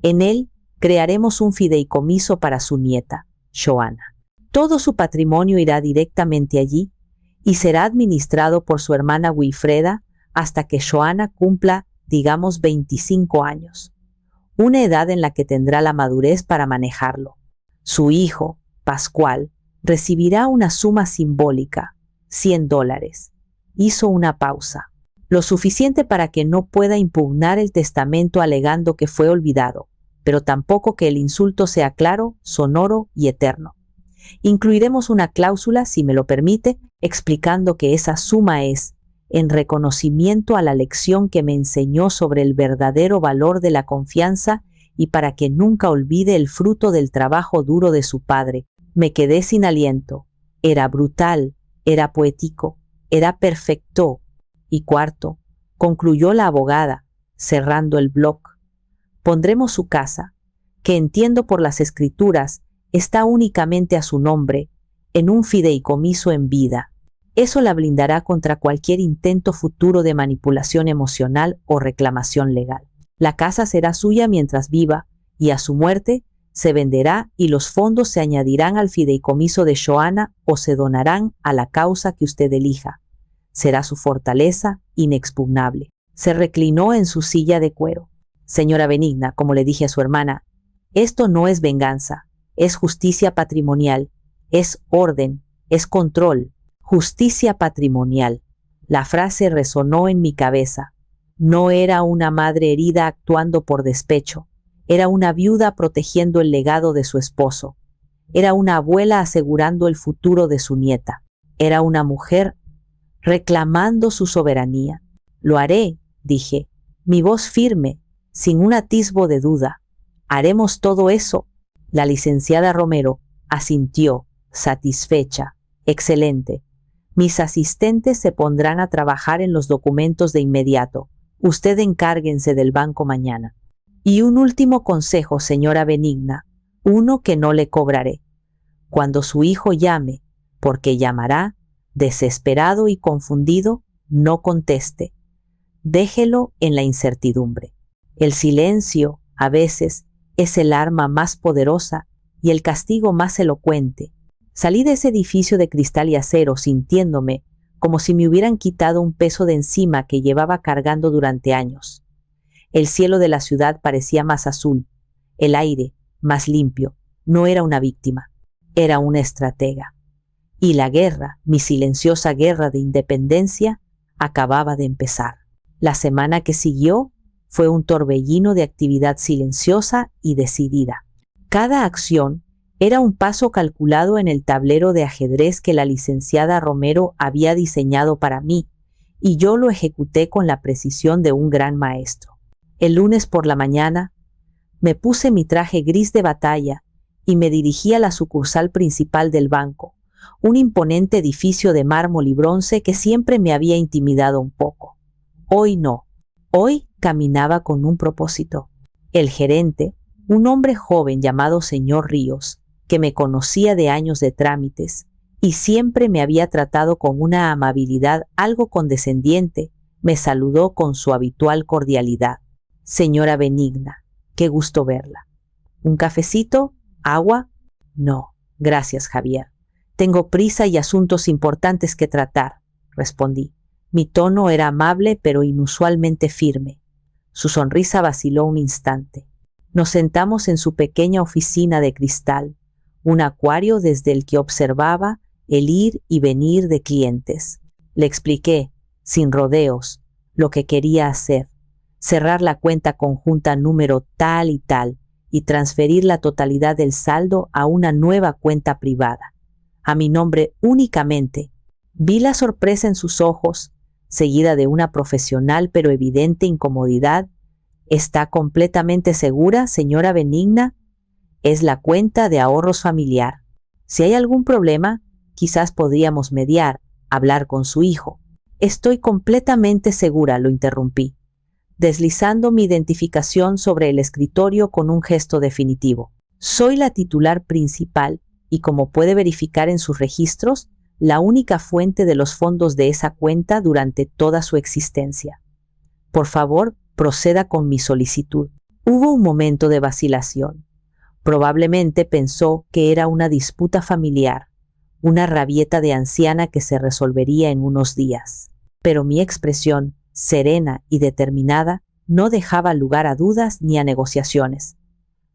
S1: En él crearemos un fideicomiso para su nieta, Johanna. Todo su patrimonio irá directamente allí y será administrado por su hermana Wilfreda hasta que Johanna cumpla, digamos, 25 años. Una edad en la que tendrá la madurez para manejarlo. Su hijo, Pascual, recibirá una suma simbólica, $100. Hizo una pausa, lo suficiente para que no pueda impugnar el testamento alegando que fue olvidado, pero tampoco que el insulto sea claro, sonoro y eterno. Incluiremos una cláusula, si me lo permite, explicando que esa suma es en reconocimiento a la lección que me enseñó sobre el verdadero valor de la confianza y para que nunca olvide el fruto del trabajo duro de su padre. Me quedé sin aliento. Era brutal, era poético, era perfecto. Y cuarto, concluyó la abogada, cerrando el bloc. Pondremos su casa, que entiendo por las escrituras, está únicamente a su nombre, en un fideicomiso en vida. Eso la blindará contra cualquier intento futuro de manipulación emocional o reclamación legal. La casa será suya mientras viva y a su muerte se venderá y los fondos se añadirán al fideicomiso de Johanna o se donarán a la causa que usted elija. Será su fortaleza inexpugnable. Se reclinó en su silla de cuero. Señora Benigna, como le dije a su hermana, esto no es venganza, es justicia patrimonial, es orden, es control. Justicia patrimonial. La frase resonó en mi cabeza. No era una madre herida actuando por despecho. Era una viuda protegiendo el legado de su esposo. Era una abuela asegurando el futuro de su nieta. Era una mujer reclamando su soberanía. Lo haré, dije, mi voz firme, sin un atisbo de duda. ¿Haremos todo eso? La licenciada Romero asintió, satisfecha. Excelente. Mis asistentes se pondrán a trabajar en los documentos de inmediato. Usted encárguense del banco mañana. Y un último consejo, señora Benigna, uno que no le cobraré. Cuando su hijo llame, porque llamará, desesperado y confundido, no conteste. Déjelo en la incertidumbre. El silencio, a veces, es el arma más poderosa y el castigo más elocuente. Salí de ese edificio de cristal y acero sintiéndome como si me hubieran quitado un peso de encima que llevaba cargando durante años. El cielo de la ciudad parecía más azul, el aire más limpio. No era una víctima, era una estratega. Y la guerra, mi silenciosa guerra de independencia, acababa de empezar. La semana que siguió fue un torbellino de actividad silenciosa y decidida. Cada acción era un paso calculado en el tablero de ajedrez que la licenciada Romero había diseñado para mí, y yo lo ejecuté con la precisión de un gran maestro. El lunes por la mañana, me puse mi traje gris de batalla y me dirigí a la sucursal principal del banco, un imponente edificio de mármol y bronce que siempre me había intimidado un poco. Hoy no. Hoy caminaba con un propósito. El gerente, un hombre joven llamado señor Ríos, que me conocía de años de trámites y siempre me había tratado con una amabilidad algo condescendiente, me saludó con su habitual cordialidad. Señora Benigna, qué gusto verla. ¿Un cafecito? ¿Agua? No, gracias, Javier. Tengo prisa y asuntos importantes que tratar, respondí. Mi tono era amable pero inusualmente firme. Su sonrisa vaciló un instante. Nos sentamos en su pequeña oficina de cristal, un acuario desde el que observaba el ir y venir de clientes. Le expliqué, sin rodeos, lo que quería hacer: cerrar la cuenta conjunta número tal y transferir la totalidad del saldo a una nueva cuenta privada, a mi nombre únicamente. Vi la sorpresa en sus ojos, seguida de una profesional pero evidente incomodidad. ¿Está completamente segura, señora Benigna? Es la cuenta de ahorros familiar. Si hay algún problema, quizás podríamos mediar, hablar con su hijo. Estoy completamente segura, lo interrumpí, deslizando mi identificación sobre el escritorio con un gesto definitivo. Soy la titular principal y, como puede verificar en sus registros, la única fuente de los fondos de esa cuenta durante toda su existencia. Por favor, proceda con mi solicitud. Hubo un momento de vacilación. Probablemente pensó que era una disputa familiar, una rabieta de anciana que se resolvería en unos días. Pero mi expresión, serena y determinada, no dejaba lugar a dudas ni a negociaciones.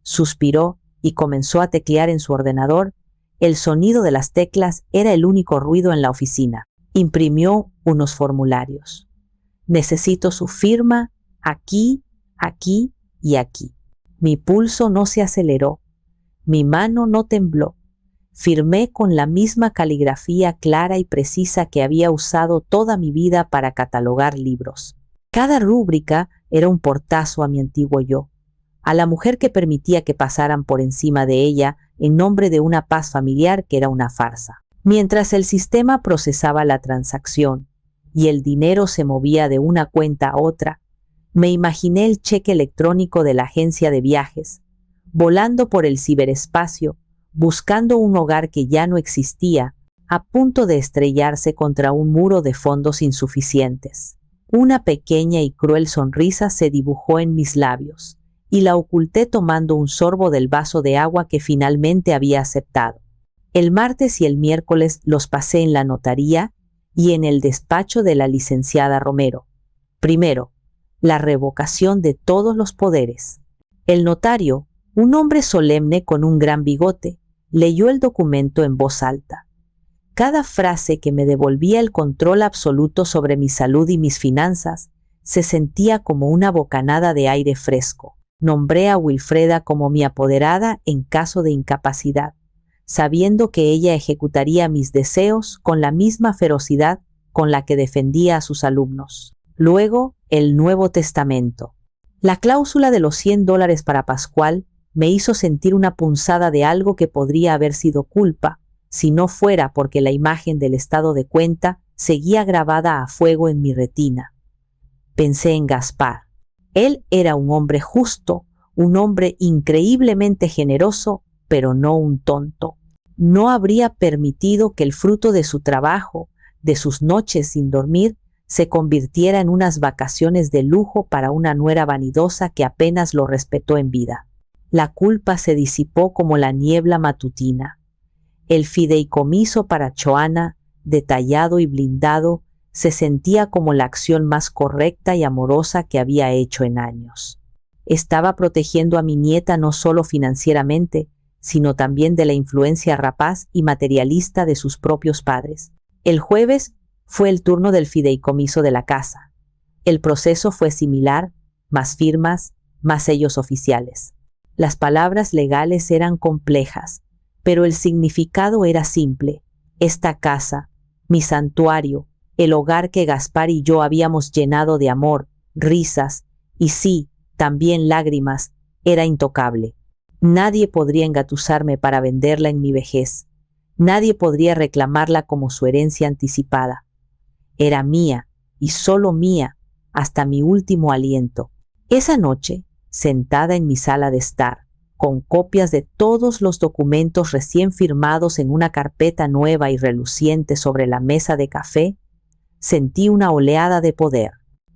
S1: Suspiró y comenzó a teclear en su ordenador. El sonido de las teclas era el único ruido en la oficina. Imprimió unos formularios. Necesito su firma aquí, aquí y aquí. Mi pulso no se aceleró. Mi mano no tembló. Firmé con la misma caligrafía clara y precisa que había usado toda mi vida para catalogar libros. Cada rúbrica era un portazo a mi antiguo yo, a la mujer que permitía que pasaran por encima de ella en nombre de una paz familiar que era una farsa. Mientras el sistema procesaba la transacción y el dinero se movía de una cuenta a otra, me imaginé el cheque electrónico de la agencia de viajes, volando por el ciberespacio, buscando un hogar que ya no existía, a punto de estrellarse contra un muro de fondos insuficientes. Una pequeña y cruel sonrisa se dibujó en mis labios, y la oculté tomando un sorbo del vaso de agua que finalmente había aceptado. El martes y el miércoles los pasé en la notaría y en el despacho de la licenciada Romero. Primero, la revocación de todos los poderes. El notario, un hombre solemne con un gran bigote, leyó el documento en voz alta. Cada frase que me devolvía el control absoluto sobre mi salud y mis finanzas se sentía como una bocanada de aire fresco. Nombré a Wilfreda como mi apoderada en caso de incapacidad, sabiendo que ella ejecutaría mis deseos con la misma ferocidad con la que defendía a sus alumnos. Luego, el Nuevo Testamento. La cláusula de los $100 para Pascual me hizo sentir una punzada de algo que podría haber sido culpa, si no fuera porque la imagen del estado de cuenta seguía grabada a fuego en mi retina. Pensé en Gaspar. Él era un hombre justo, un hombre increíblemente generoso, pero no un tonto. No habría permitido que el fruto de su trabajo, de sus noches sin dormir, se convirtiera en unas vacaciones de lujo para una nuera vanidosa que apenas lo respetó en vida. La culpa se disipó como la niebla matutina. El fideicomiso para Joana, detallado y blindado, se sentía como la acción más correcta y amorosa que había hecho en años. Estaba protegiendo a mi nieta no solo financieramente, sino también de la influencia rapaz y materialista de sus propios padres. El jueves fue el turno del fideicomiso de la casa. El proceso fue similar, más firmas, más sellos oficiales. Las palabras legales eran complejas, pero el significado era simple. Esta casa, mi santuario, el hogar que Gaspar y yo habíamos llenado de amor, risas y sí, también lágrimas, era intocable. Nadie podría engatusarme para venderla en mi vejez. Nadie podría reclamarla como su herencia anticipada. Era mía, y solo mía, hasta mi último aliento. Esa noche, sentada en mi sala de estar, con copias de todos los documentos recién firmados en una carpeta nueva y reluciente sobre la mesa de café, sentí una oleada de poder,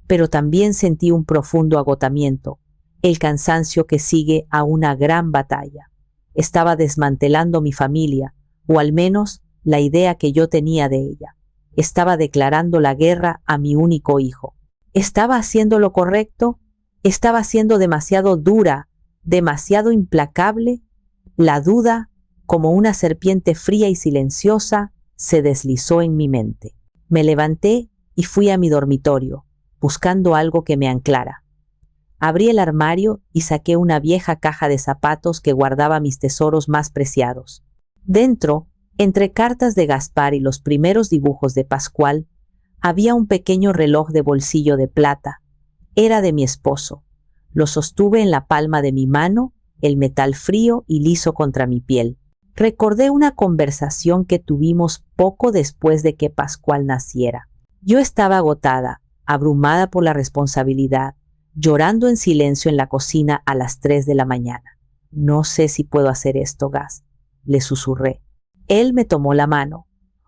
S1: pero también sentí un profundo agotamiento, el cansancio que sigue a una gran batalla. Estaba desmantelando mi familia, o al menos la idea que yo tenía de ella. estaba declarando la guerra a mi único hijo. ¿Estaba haciendo lo correcto? ¿Estaba siendo demasiado dura, demasiado implacable? La duda, como una serpiente fría y silenciosa, se deslizó en mi mente. Me levanté y fui a mi dormitorio, buscando algo que me anclara. Abrí el armario y saqué una vieja caja de zapatos que guardaba mis tesoros más preciados. Dentro, entre cartas de Gaspar y los primeros dibujos de Pascual, había un pequeño reloj de bolsillo de plata. Era de mi esposo. Lo sostuve en la palma de mi mano, el metal frío y liso contra mi piel. Recordé una conversación que tuvimos poco después de que Pascual naciera. Yo estaba agotada, abrumada por la responsabilidad, llorando en silencio en la cocina a las 3 de la mañana. No sé si puedo hacer esto, Gas, le susurré. Él me tomó la mano,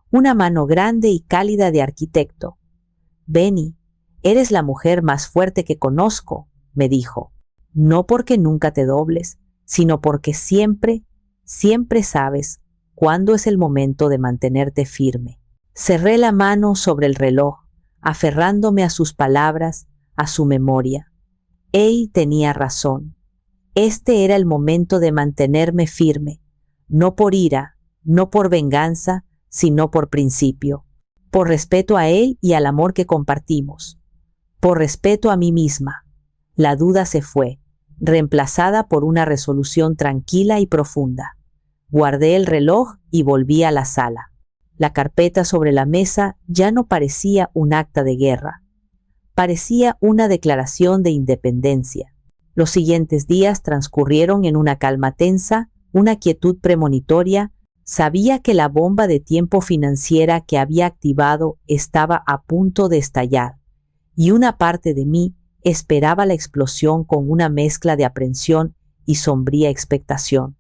S1: una mano grande y cálida de arquitecto. Benny, eres la mujer más fuerte que conozco, me dijo. No porque nunca te dobles, sino porque siempre sabes cuándo es el momento de mantenerte firme. Cerré la mano sobre el reloj, aferrándome a sus palabras, a su memoria. Él tenía razón. Este era el momento de mantenerme firme, no por ira, no por venganza, sino por principio, por respeto a él y al amor que compartimos, por respeto a mí misma. La duda se fue, reemplazada por una resolución tranquila y profunda. Guardé el reloj y volví a la sala. La carpeta sobre la mesa ya no parecía un acta de guerra. Parecía una declaración de independencia. Los siguientes días transcurrieron en una calma tensa, una quietud premonitoria. Sabía que la bomba de tiempo financiera que había activado estaba a punto de estallar, y una parte de mí esperaba la explosión con una mezcla de aprensión y sombría expectación.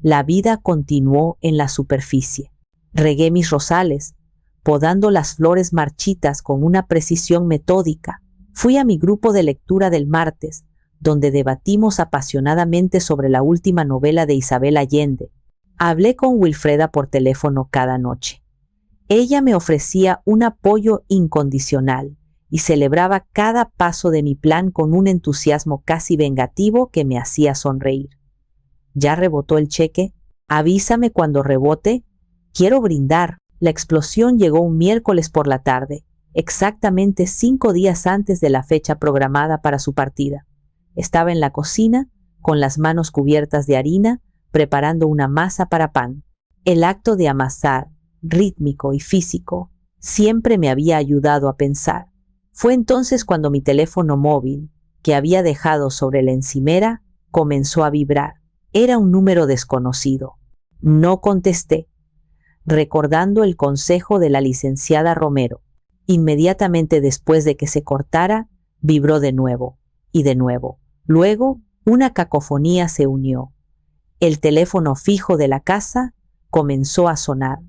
S1: La vida continuó en la superficie. Regué mis rosales, podando las flores marchitas con una precisión metódica. Fui a mi grupo de lectura del martes, donde debatimos apasionadamente sobre la última novela de Isabel Allende. Hablé con Wilfreda por teléfono cada noche. Ella me ofrecía un apoyo incondicional y celebraba cada paso de mi plan con un entusiasmo casi vengativo que me hacía sonreír. ¿Ya rebotó el cheque? Avísame cuando rebote. Quiero brindar. La explosión llegó un miércoles por la tarde, exactamente 5 días antes de la fecha programada para su partida. Estaba en la cocina, con las manos cubiertas de harina, preparando una masa para pan. El acto de amasar, rítmico y físico, siempre me había ayudado a pensar. Fue entonces cuando mi teléfono móvil, que había dejado sobre la encimera, comenzó a vibrar. Era un número desconocido. No contesté, recordando el consejo de la licenciada Romero. Inmediatamente después de que se cortara, vibró de nuevo, y de nuevo. Luego, una cacofonía se unió. El teléfono fijo de la casa comenzó a sonar,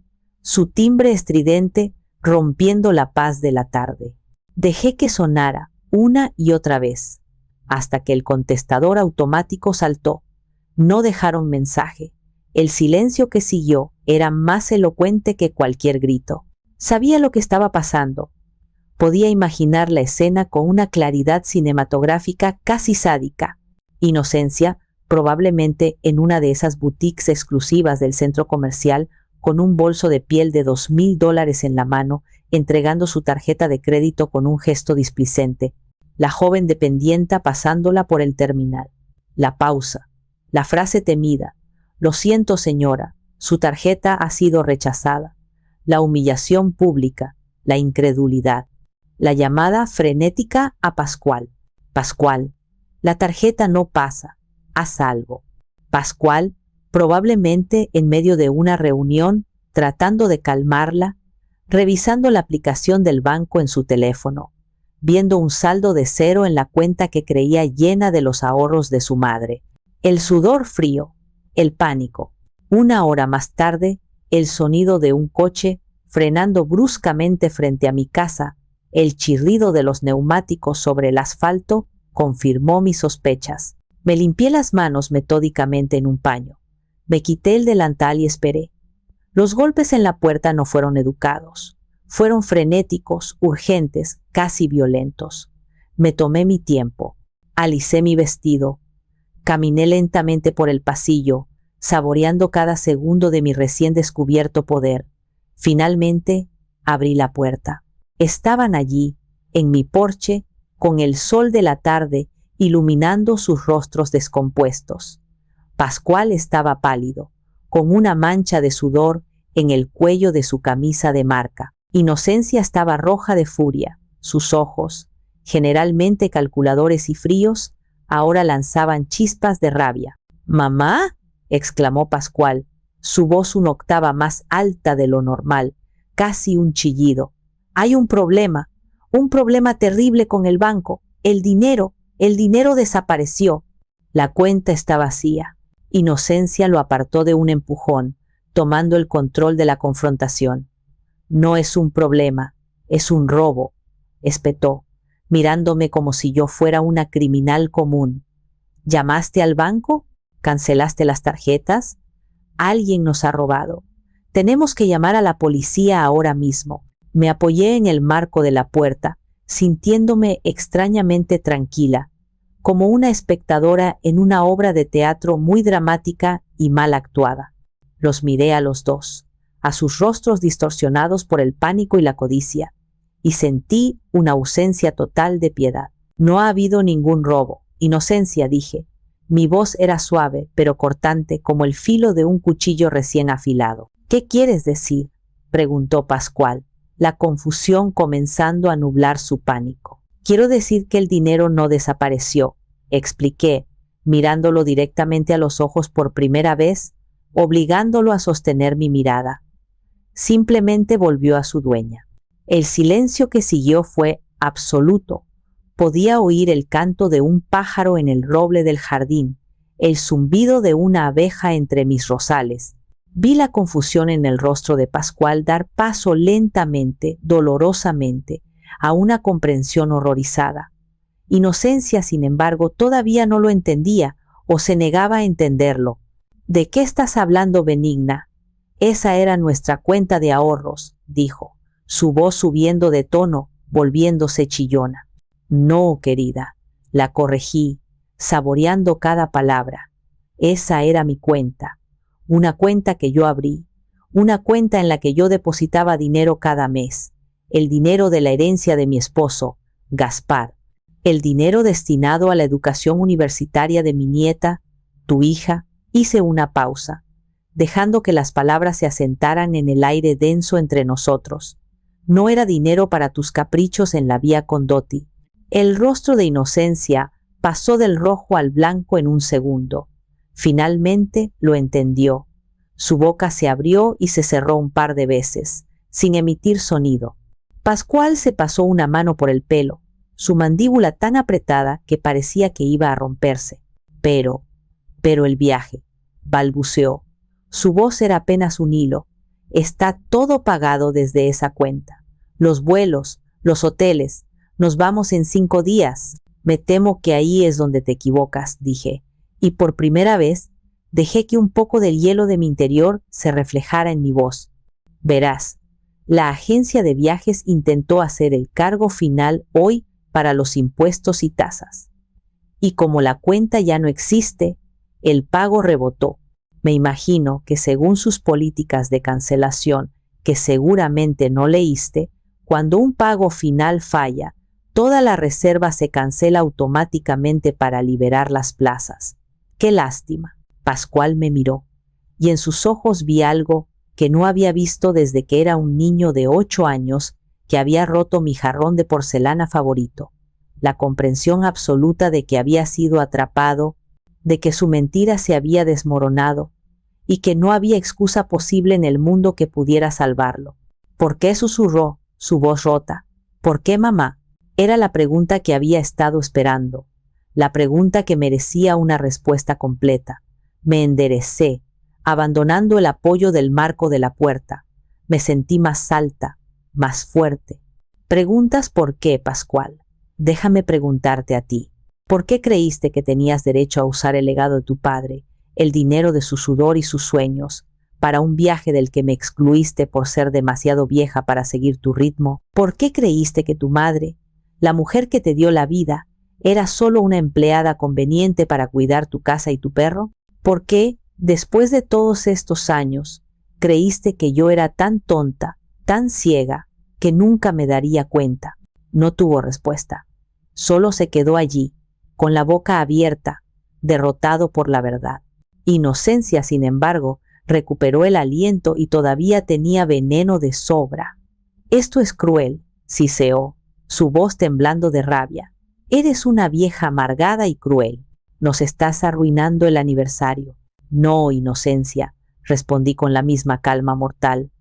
S1: su timbre estridente rompiendo la paz de la tarde. Dejé que sonara una y otra vez, hasta que el contestador automático saltó. No dejaron mensaje. El silencio que siguió era más elocuente que cualquier grito. Sabía lo que estaba pasando. Podía imaginar la escena con una claridad cinematográfica casi sádica. Inocencia, probablemente en una de esas boutiques exclusivas del centro comercial, con un bolso de piel de $2,000 en la mano, entregando su tarjeta de crédito con un gesto displicente. La joven dependienta pasándola por el terminal. La pausa. La frase temida. Lo siento, señora, su tarjeta ha sido rechazada. La humillación pública. La incredulidad. La llamada frenética a Pascual. Pascual, la tarjeta no pasa. Haz algo. Pascual, probablemente en medio de una reunión, tratando de calmarla, revisando la aplicación del banco en su teléfono, viendo un saldo de 0 en la cuenta que creía llena de los ahorros de su madre. El sudor frío, el pánico. 1 hora más tarde, el sonido de un coche frenando bruscamente frente a mi casa, el chirrido de los neumáticos sobre el asfalto, confirmó mis sospechas. Me limpié las manos metódicamente en un paño. Me quité el delantal y esperé. Los golpes en la puerta no fueron educados. Fueron frenéticos, urgentes, casi violentos. Me tomé mi tiempo, alicé mi vestido, caminé lentamente por el pasillo, saboreando cada segundo de mi recién descubierto poder. Finalmente, abrí la puerta. Estaban allí, en mi porche, con el sol de la tarde iluminando sus rostros descompuestos. Pascual estaba pálido, con una mancha de sudor en el cuello de su camisa de marca. Inocencia estaba roja de furia. Sus ojos, generalmente calculadores y fríos, ahora lanzaban chispas de rabia. —¿Mamá? —exclamó Pascual, su voz una octava más alta de lo normal, casi un chillido. —Hay un problema terrible con el banco. El dinero desapareció. La cuenta está vacía. Inocencia lo apartó de un empujón, tomando el control de la confrontación. —No es un problema, es un robo —espetó, mirándome como si yo fuera una criminal común. —¿Llamaste al banco? ¿Cancelaste las tarjetas? Alguien nos ha robado. Tenemos que llamar a la policía ahora mismo. Me apoyé en el marco de la puerta, sintiéndome extrañamente tranquila, como una espectadora en una obra de teatro muy dramática y mal actuada. Los miré a los dos, a sus rostros distorsionados por el pánico y la codicia, y sentí una ausencia total de piedad. —No ha habido ningún robo, Inocencia —dije. Mi voz era suave, pero cortante, como el filo de un cuchillo recién afilado. —¿Qué quieres decir? —preguntó Pascual, la confusión comenzando a nublar su pánico. —Quiero decir que el dinero no desapareció —expliqué, mirándolo directamente a los ojos por primera vez, obligándolo a sostener mi mirada. Simplemente volvió a su dueña. El silencio que siguió fue absoluto. Podía oír el canto de un pájaro en el roble del jardín, el zumbido de una abeja entre mis rosales. Vi la confusión en el rostro de Pascual dar paso lentamente, dolorosamente, a una comprensión horrorizada. Inocencia, sin embargo, todavía no lo entendía o se negaba a entenderlo. —¿De qué estás hablando, Benigna? Esa era nuestra cuenta de ahorros —dijo, su voz subiendo de tono, volviéndose chillona. —No, querida —la corregí, saboreando cada palabra—. Esa era mi cuenta, una cuenta que yo abrí, una cuenta en la que yo depositaba dinero cada mes, el dinero de la herencia de mi esposo, Gaspar, el dinero destinado a la educación universitaria de mi nieta, tu hija. Hice una pausa, dejando que las palabras se asentaran en el aire denso entre nosotros. No era dinero para tus caprichos en la Vía Condotti. El rostro de Inocencia pasó del rojo al blanco en un segundo. Finalmente lo entendió. Su boca se abrió y se cerró un par de veces, sin emitir sonido. Pascual se pasó una mano por el pelo, su mandíbula tan apretada que parecía que iba a romperse. Pero el viaje, balbuceó. Su voz era apenas un hilo. Está todo pagado desde esa cuenta. Los vuelos, los hoteles. Nos vamos en 5 días. Me temo que ahí es donde te equivocas, dije. Y por primera vez, dejé que un poco del hielo de mi interior se reflejara en mi voz. Verás, la agencia de viajes intentó hacer el cargo final hoy para los impuestos y tasas. Y como la cuenta ya no existe, el pago rebotó. Me imagino que según sus políticas de cancelación, que seguramente no leíste, cuando un pago final falla, toda la reserva se cancela automáticamente para liberar las plazas. ¡Qué lástima! Pascual me miró, y en sus ojos vi algo que no había visto desde que era un niño de 8 años que había roto mi jarrón de porcelana favorito. La comprensión absoluta de que había sido atrapado, de que su mentira se había desmoronado y que no había excusa posible en el mundo que pudiera salvarlo. ¿Por qué?, susurró, su voz rota. ¿Por qué, mamá? Era la pregunta que había estado esperando, la pregunta que merecía una respuesta completa. Me enderecé, abandonando el apoyo del marco de la puerta. Me sentí más alta, más fuerte. ¿Preguntas por qué, Pascual? Déjame preguntarte a ti. ¿Por qué creíste que tenías derecho a usar el legado de tu padre, el dinero de su sudor y sus sueños, para un viaje del que me excluiste por ser demasiado vieja para seguir tu ritmo? ¿Por qué creíste que tu madre, la mujer que te dio la vida, era solo una empleada conveniente para cuidar tu casa y tu perro? ¿Por qué, después de todos estos años, creíste que yo era tan tonta, tan ciega, que nunca me daría cuenta? No tuvo respuesta. Solo se quedó allí, con la boca abierta, derrotado por la verdad. Inocencia, sin embargo, recuperó el aliento y todavía tenía veneno de sobra. Esto es cruel, siseó, su voz temblando de rabia. Eres una vieja amargada y cruel. Nos estás arruinando el aniversario. No, Inocencia, respondí con la misma calma mortal.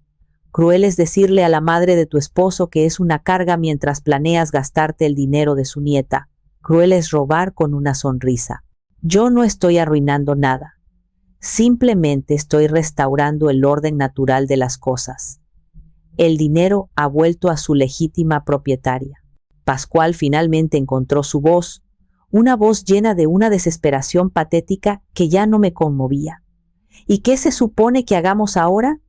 S1: Cruel es decirle a la madre de tu esposo que es una carga mientras planeas gastarte el dinero de su nieta. Cruel es robar con una sonrisa. Yo no estoy arruinando nada. Simplemente estoy restaurando el orden natural de las cosas. El dinero ha vuelto a su legítima propietaria. Pascual finalmente encontró su voz, una voz llena de una desesperación patética que ya no me conmovía. ¿Y qué se supone que hagamos ahora?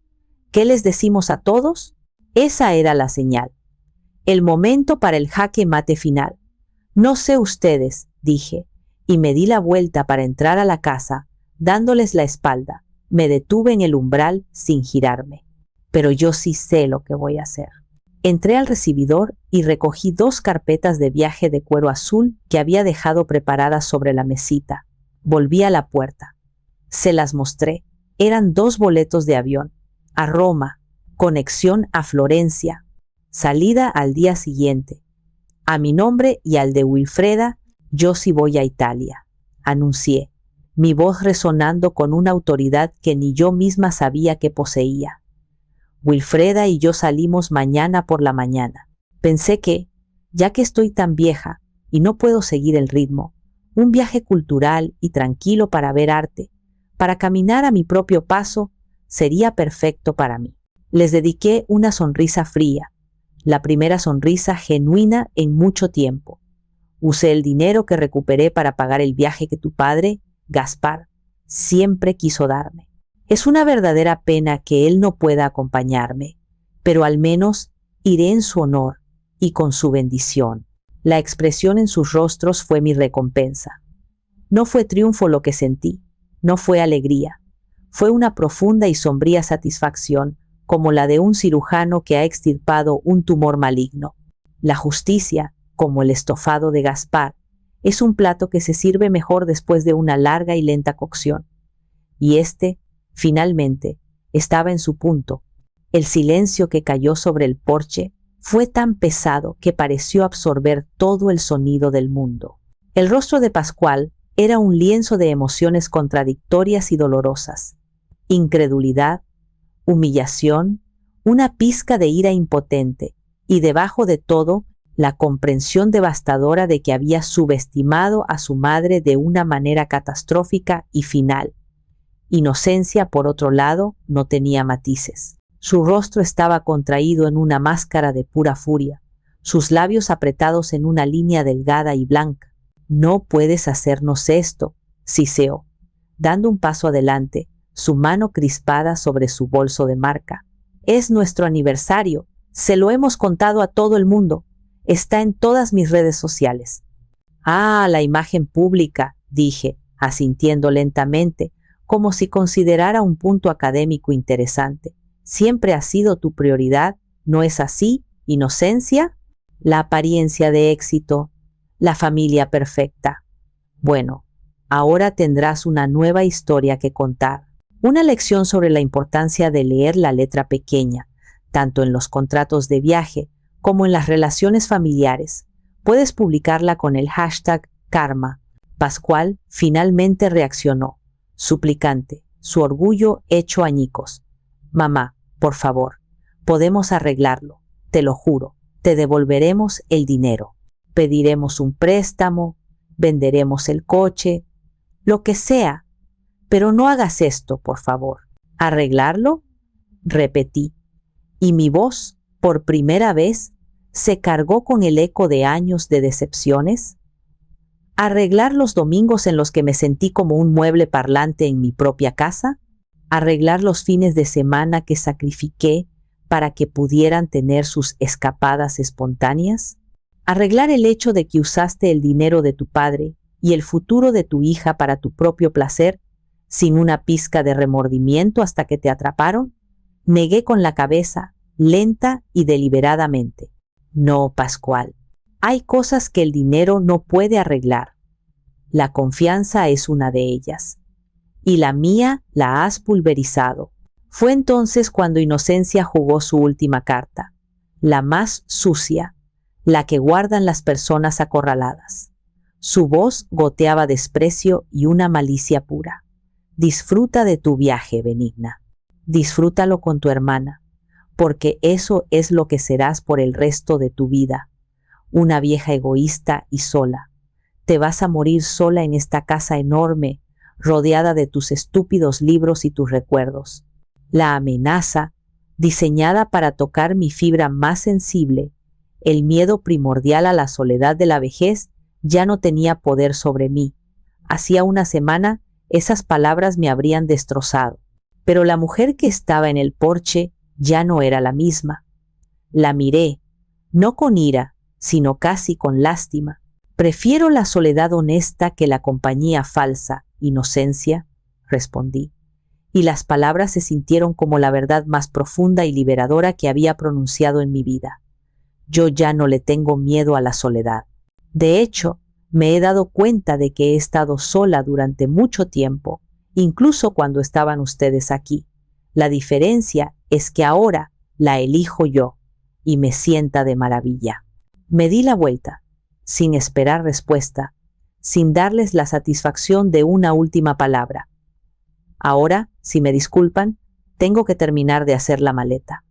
S1: ¿Qué les decimos a todos? Esa era la señal. El momento para el jaque mate final. No sé ustedes, dije, y me di la vuelta para entrar a la casa, dándoles la espalda. Me detuve en el umbral sin girarme. Pero yo sí sé lo que voy a hacer. Entré al recibidor y recogí 2 carpetas de viaje de cuero azul que había dejado preparadas sobre la mesita. Volví a la puerta. Se las mostré. Eran 2 boletos de avión. A Roma, conexión a Florencia, salida al día siguiente. A mi nombre y al de Wilfreda, yo sí voy a Italia, anuncié, mi voz resonando con una autoridad que ni yo misma sabía que poseía. Wilfreda y yo salimos mañana por la mañana. Pensé que, ya que estoy tan vieja y no puedo seguir el ritmo, un viaje cultural y tranquilo para ver arte, para caminar a mi propio paso, sería perfecto para mí. Les dediqué una sonrisa fría, la primera sonrisa genuina en mucho tiempo. Usé el dinero que recuperé para pagar el viaje que tu padre, Gaspar, siempre quiso darme. Es una verdadera pena que él no pueda acompañarme, pero al menos iré en su honor y con su bendición. La expresión en sus rostros fue mi recompensa. No fue triunfo lo que sentí, no fue alegría. Fue una profunda y sombría satisfacción, como la de un cirujano que ha extirpado un tumor maligno. La justicia, como el estofado de Gaspar, es un plato que se sirve mejor después de una larga y lenta cocción. Y finalmente, estaba en su punto. El silencio que cayó sobre el porche fue tan pesado que pareció absorber todo el sonido del mundo. El rostro de Pascual era un lienzo de emociones contradictorias y dolorosas. Incredulidad, humillación, una pizca de ira impotente, y debajo de todo, la comprensión devastadora de que había subestimado a su madre de una manera catastrófica y final. Inocencia, por otro lado, no tenía matices. Su rostro estaba contraído en una máscara de pura furia, sus labios apretados en una línea delgada y blanca. No puedes hacernos esto, siseó, dando un paso adelante, su mano crispada sobre su bolso de marca. Es nuestro aniversario, se lo hemos contado a todo el mundo, está en todas mis redes sociales. Ah, la imagen pública, dije, asintiendo lentamente, como si considerara un punto académico interesante. Siempre ha sido tu prioridad, ¿no es así, Inocencia? La apariencia de éxito, la familia perfecta. Bueno, ahora tendrás una nueva historia que contar. Una lección sobre la importancia de leer la letra pequeña, tanto en los contratos de viaje como en las relaciones familiares. Puedes publicarla con el hashtag Karma. Pascual finalmente reaccionó, suplicante, su orgullo hecho añicos. Mamá, por favor, podemos arreglarlo, te lo juro, te devolveremos el dinero. Pediremos un préstamo, venderemos el coche, lo que sea. Pero no hagas esto, por favor. ¿Arreglarlo? Repetí, y mi voz, por primera vez, se cargó con el eco de años de decepciones. ¿Arreglar los domingos en los que me sentí como un mueble parlante en mi propia casa? arreglar los fines de semana que sacrifiqué para que pudieran tener sus escapadas espontáneas, arreglar el hecho de que usaste el dinero de tu padre y el futuro de tu hija para tu propio placer, sin una pizca de remordimiento hasta que te atraparon. Negué con la cabeza, lenta y deliberadamente. No, Pascual. Hay cosas que el dinero no puede arreglar. La confianza es una de ellas. Y la mía la has pulverizado. Fue entonces cuando Inocencia jugó su última carta, la más sucia, la que guardan las personas acorraladas. Su voz goteaba desprecio y una malicia pura. Disfruta de tu viaje, Benigna. Disfrútalo con tu hermana, porque eso es lo que serás por el resto de tu vida. Una vieja egoísta y sola. Te vas a morir sola en esta casa enorme, rodeada de tus estúpidos libros y tus recuerdos. La amenaza, diseñada para tocar mi fibra más sensible, el miedo primordial a la soledad de la vejez, ya no tenía poder sobre mí. Hacía una semana esas palabras me habrían destrozado, pero la mujer que estaba en el porche ya no era la misma. La miré, no con ira, sino casi con lástima. Prefiero la soledad honesta que la compañía falsa, Inocencia, respondí, y las palabras se sintieron como la verdad más profunda y liberadora que había pronunciado en mi vida. Yo ya no le tengo miedo a la soledad. De hecho, me he dado cuenta de que he estado sola durante mucho tiempo, incluso cuando estaban ustedes aquí. La diferencia es que ahora la elijo yo, y me sienta de maravilla. Me di la vuelta, sin esperar respuesta, sin darles la satisfacción de una última palabra. Ahora, si me disculpan, tengo que terminar de hacer la maleta.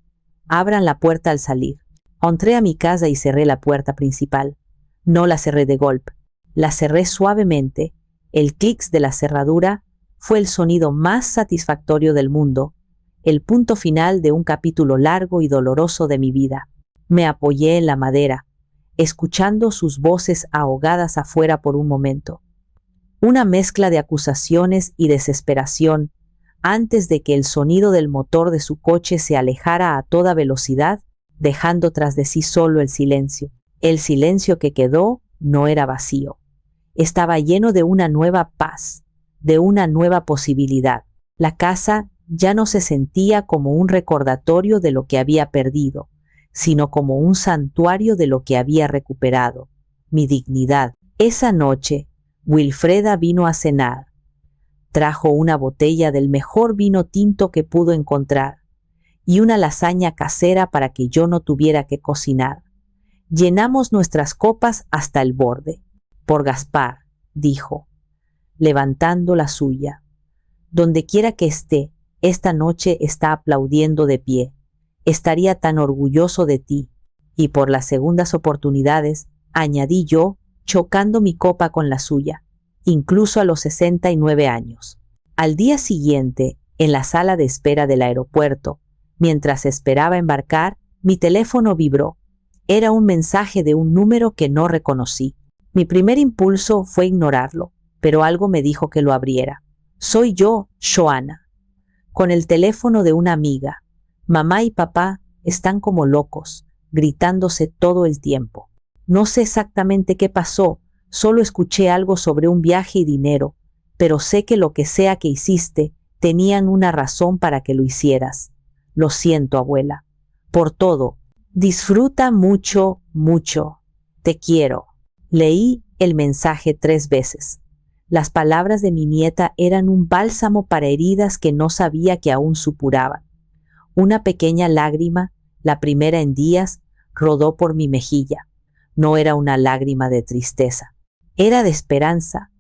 S1: Abran la puerta al salir. Entré a mi casa y cerré la puerta principal. No la cerré de golpe. La cerré suavemente. El clic de la cerradura fue el sonido más satisfactorio del mundo, el punto final de un capítulo largo y doloroso de mi vida. Me apoyé en la madera, escuchando sus voces ahogadas afuera por un momento. Una mezcla de acusaciones y desesperación, antes de que el sonido del motor de su coche se alejara a toda velocidad, dejando tras de sí solo el silencio. El silencio que quedó no era vacío. Estaba lleno de una nueva paz, de una nueva posibilidad. La casa ya no se sentía como un recordatorio de lo que había perdido, sino como un santuario de lo que había recuperado, mi dignidad. Esa noche, Wilfreda vino a cenar. Trajo una botella del mejor vino tinto que pudo encontrar y una lasaña casera para que yo no tuviera que cocinar. Llenamos nuestras copas hasta el borde. Por Gaspar, dijo, levantando la suya. Donde quiera que esté, esta noche está aplaudiendo de pie. Estaría tan orgulloso de ti. Y por las segundas oportunidades, añadí yo, chocando mi copa con la suya, incluso a los 69 años. Al día siguiente, en la sala de espera del aeropuerto, mientras esperaba embarcar, mi teléfono vibró. Era un mensaje de un número que no reconocí. Mi primer impulso fue ignorarlo, pero algo me dijo que lo abriera. Soy yo, Joanna, con el teléfono de una amiga. Mamá y papá están como locos, gritándose todo el tiempo. No sé exactamente qué pasó, solo escuché algo sobre un viaje y dinero, pero sé que lo que sea que hiciste, tenían una razón para que lo hicieras. Lo siento, abuela. Por todo. Disfruta mucho, mucho. Te quiero. Leí el mensaje 3 veces. Las palabras de mi nieta eran un bálsamo para heridas que no sabía que aún supuraban. Una pequeña lágrima, la primera en días, rodó por mi mejilla. No era una lágrima de tristeza. Era de esperanza.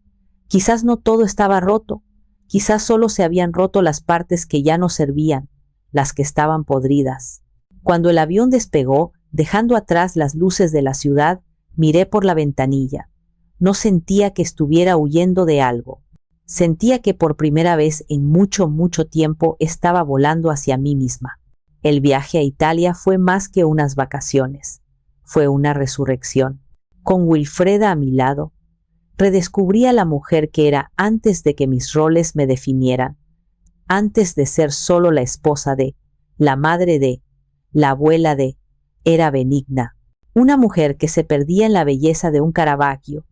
S1: Quizás no todo estaba roto. Quizás solo se habían roto las partes que ya no servían, las que estaban podridas. Cuando el avión despegó, dejando atrás las luces de la ciudad, miré por la ventanilla. No sentía que estuviera huyendo de algo. Sentía que por primera vez en mucho, mucho tiempo estaba volando hacia mí misma. El viaje a Italia fue más que unas vacaciones. Fue una resurrección. Con Wilfreda a mi lado, redescubrí a la mujer que era antes de que mis roles me definieran. antes de ser solo la esposa de, la madre de, la abuela de, era benigna. Una mujer que se perdía en la belleza de un Caravaggio,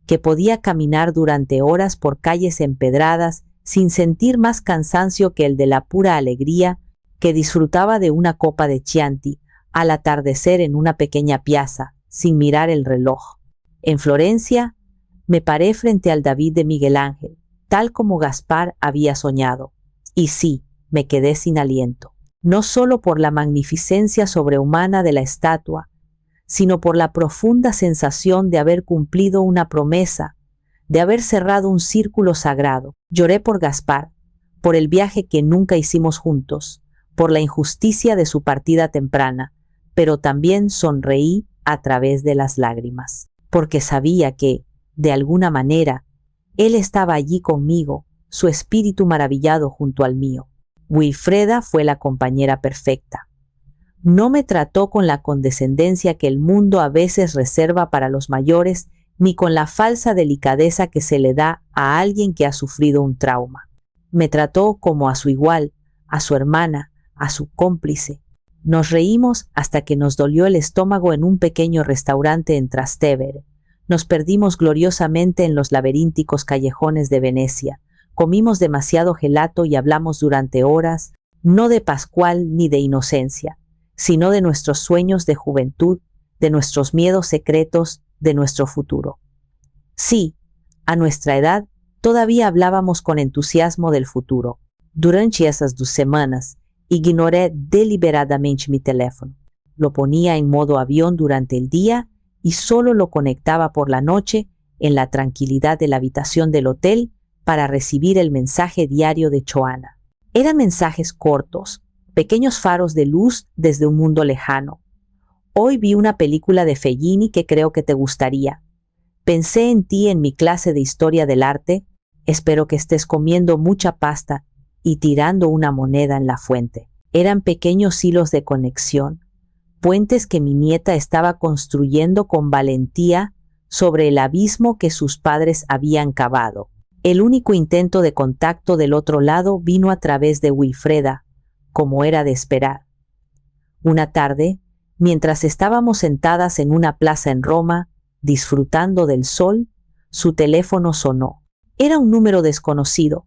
S1: que podía caminar durante horas por calles empedradas sin sentir más cansancio que el de la pura alegría, que disfrutaba de una copa de Chianti al atardecer en una pequeña piazza, sin mirar el reloj. En Florencia, me paré frente al David de Miguel Ángel, tal como Gaspar había soñado. Y sí, me quedé sin aliento, no solo por la magnificencia sobrehumana de la estatua, sino por la profunda sensación de haber cumplido una promesa, de haber cerrado un círculo sagrado. Lloré por Gaspar, por el viaje que nunca hicimos juntos, por la injusticia de su partida temprana, pero también sonreí a través de las lágrimas, porque sabía que, de alguna manera, él estaba allí conmigo, su espíritu maravillado junto al mío. Wilfreda fue la compañera perfecta. No me trató con la condescendencia que el mundo a veces reserva para los mayores, ni con la falsa delicadeza que se le da a alguien que ha sufrido un trauma. Me trató como a su igual, a su hermana, a su cómplice. Nos reímos hasta que nos dolió el estómago en un pequeño restaurante en Trastevere. Nos perdimos gloriosamente en los laberínticos callejones de Venecia. Comimos demasiado gelato y hablamos durante horas, no de Pascual ni de inocencia, sino de nuestros sueños de juventud, de nuestros miedos secretos, de nuestro futuro. Sí, a nuestra edad todavía hablábamos con entusiasmo del futuro. Durante esas 2 semanas, ignoré deliberadamente mi teléfono. Lo ponía en modo avión durante el día y solo lo conectaba por la noche en la tranquilidad de la habitación del hotel para recibir el mensaje diario de Joanna. Eran mensajes cortos, pequeños faros de luz desde un mundo lejano. Hoy vi una película de Fellini que creo que te gustaría. Pensé en ti en mi clase de historia del arte. Espero que estés comiendo mucha pasta y tirando una moneda en la fuente. Eran pequeños hilos de conexión, puentes que mi nieta estaba construyendo con valentía sobre el abismo que sus padres habían cavado. El único intento de contacto del otro lado vino a través de Wilfreda, como era de esperar. Una tarde, mientras estábamos sentadas en una plaza en Roma, disfrutando del sol, su teléfono sonó. Era un número desconocido,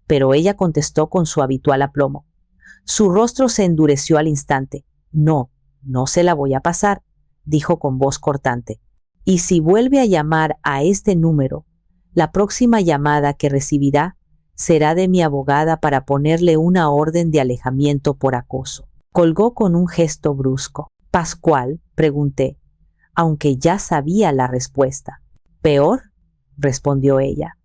S1: pero ella contestó con su habitual aplomo. Su rostro se endureció al instante. No se la voy a pasar, dijo con voz cortante. Y si vuelve a llamar a este número, la próxima llamada que recibirá será de mi abogada para ponerle una orden de alejamiento por acoso. Colgó con un gesto brusco. ¿Pascual?, pregunté, aunque ya sabía la respuesta. ¿Peor?, respondió ella,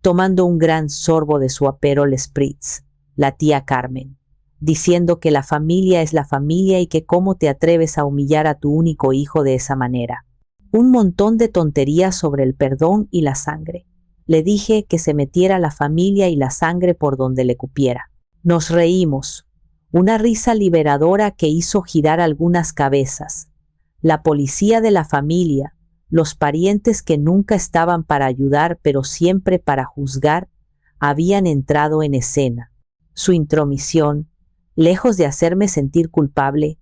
S1: tomando un gran sorbo de su Aperol Spritz, la tía Carmen, diciendo que la familia es la familia y que cómo te atreves a humillar a tu único hijo de esa manera. Un montón de tonterías sobre el perdón y la sangre. Le dije que se metiera la familia y la sangre por donde le cupiera. Nos reímos, una risa liberadora que hizo girar algunas cabezas. La policía de la familia, los parientes que nunca estaban para ayudar pero siempre para juzgar, habían entrado en escena. Su intromisión, lejos de hacerme sentir culpable,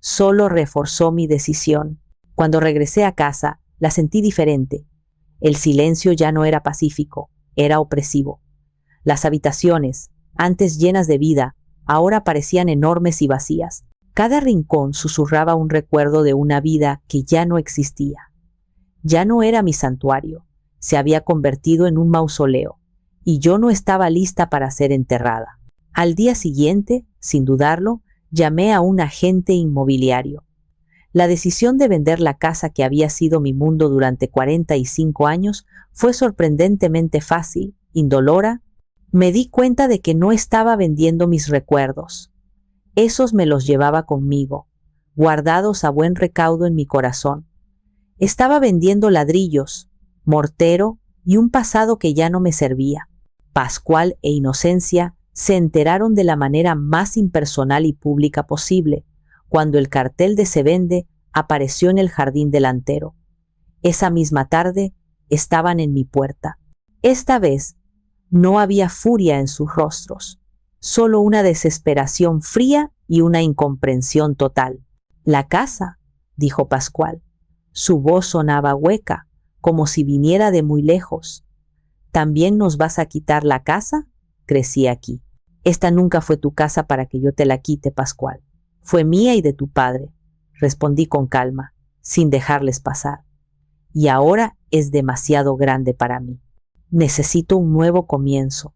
S1: solo reforzó mi decisión. Cuando regresé a casa, la sentí diferente. El silencio ya no era pacífico, era opresivo. Las habitaciones, antes llenas de vida, ahora parecían enormes y vacías. Cada rincón susurraba un recuerdo de una vida que ya no existía. Ya no era mi santuario, se había convertido en un mausoleo, y yo no estaba lista para ser enterrada. Al día siguiente, sin dudarlo, llamé a un agente inmobiliario. La decisión de vender la casa que había sido mi mundo durante 45 años fue sorprendentemente fácil, indolora. Me di cuenta de que no estaba vendiendo mis recuerdos. Esos me los llevaba conmigo, guardados a buen recaudo en mi corazón. Estaba vendiendo ladrillos, mortero y un pasado que ya no me servía. Pascual e Inocencia se enteraron de la manera más impersonal y pública posible, cuando el cartel de Se vende apareció en el jardín delantero. Esa misma tarde estaban en mi puerta. Esta vez no había furia en sus rostros, solo una desesperación fría y una incomprensión total. «La casa», dijo Pascual. Su voz sonaba hueca, como si viniera de muy lejos. «¿También nos vas a quitar la casa?», crecí aquí. «Esta nunca fue tu casa para que yo te la quite, Pascual. Fue mía y de tu padre», respondí con calma, sin dejarles pasar. «Y ahora es demasiado grande para mí. Necesito un nuevo comienzo.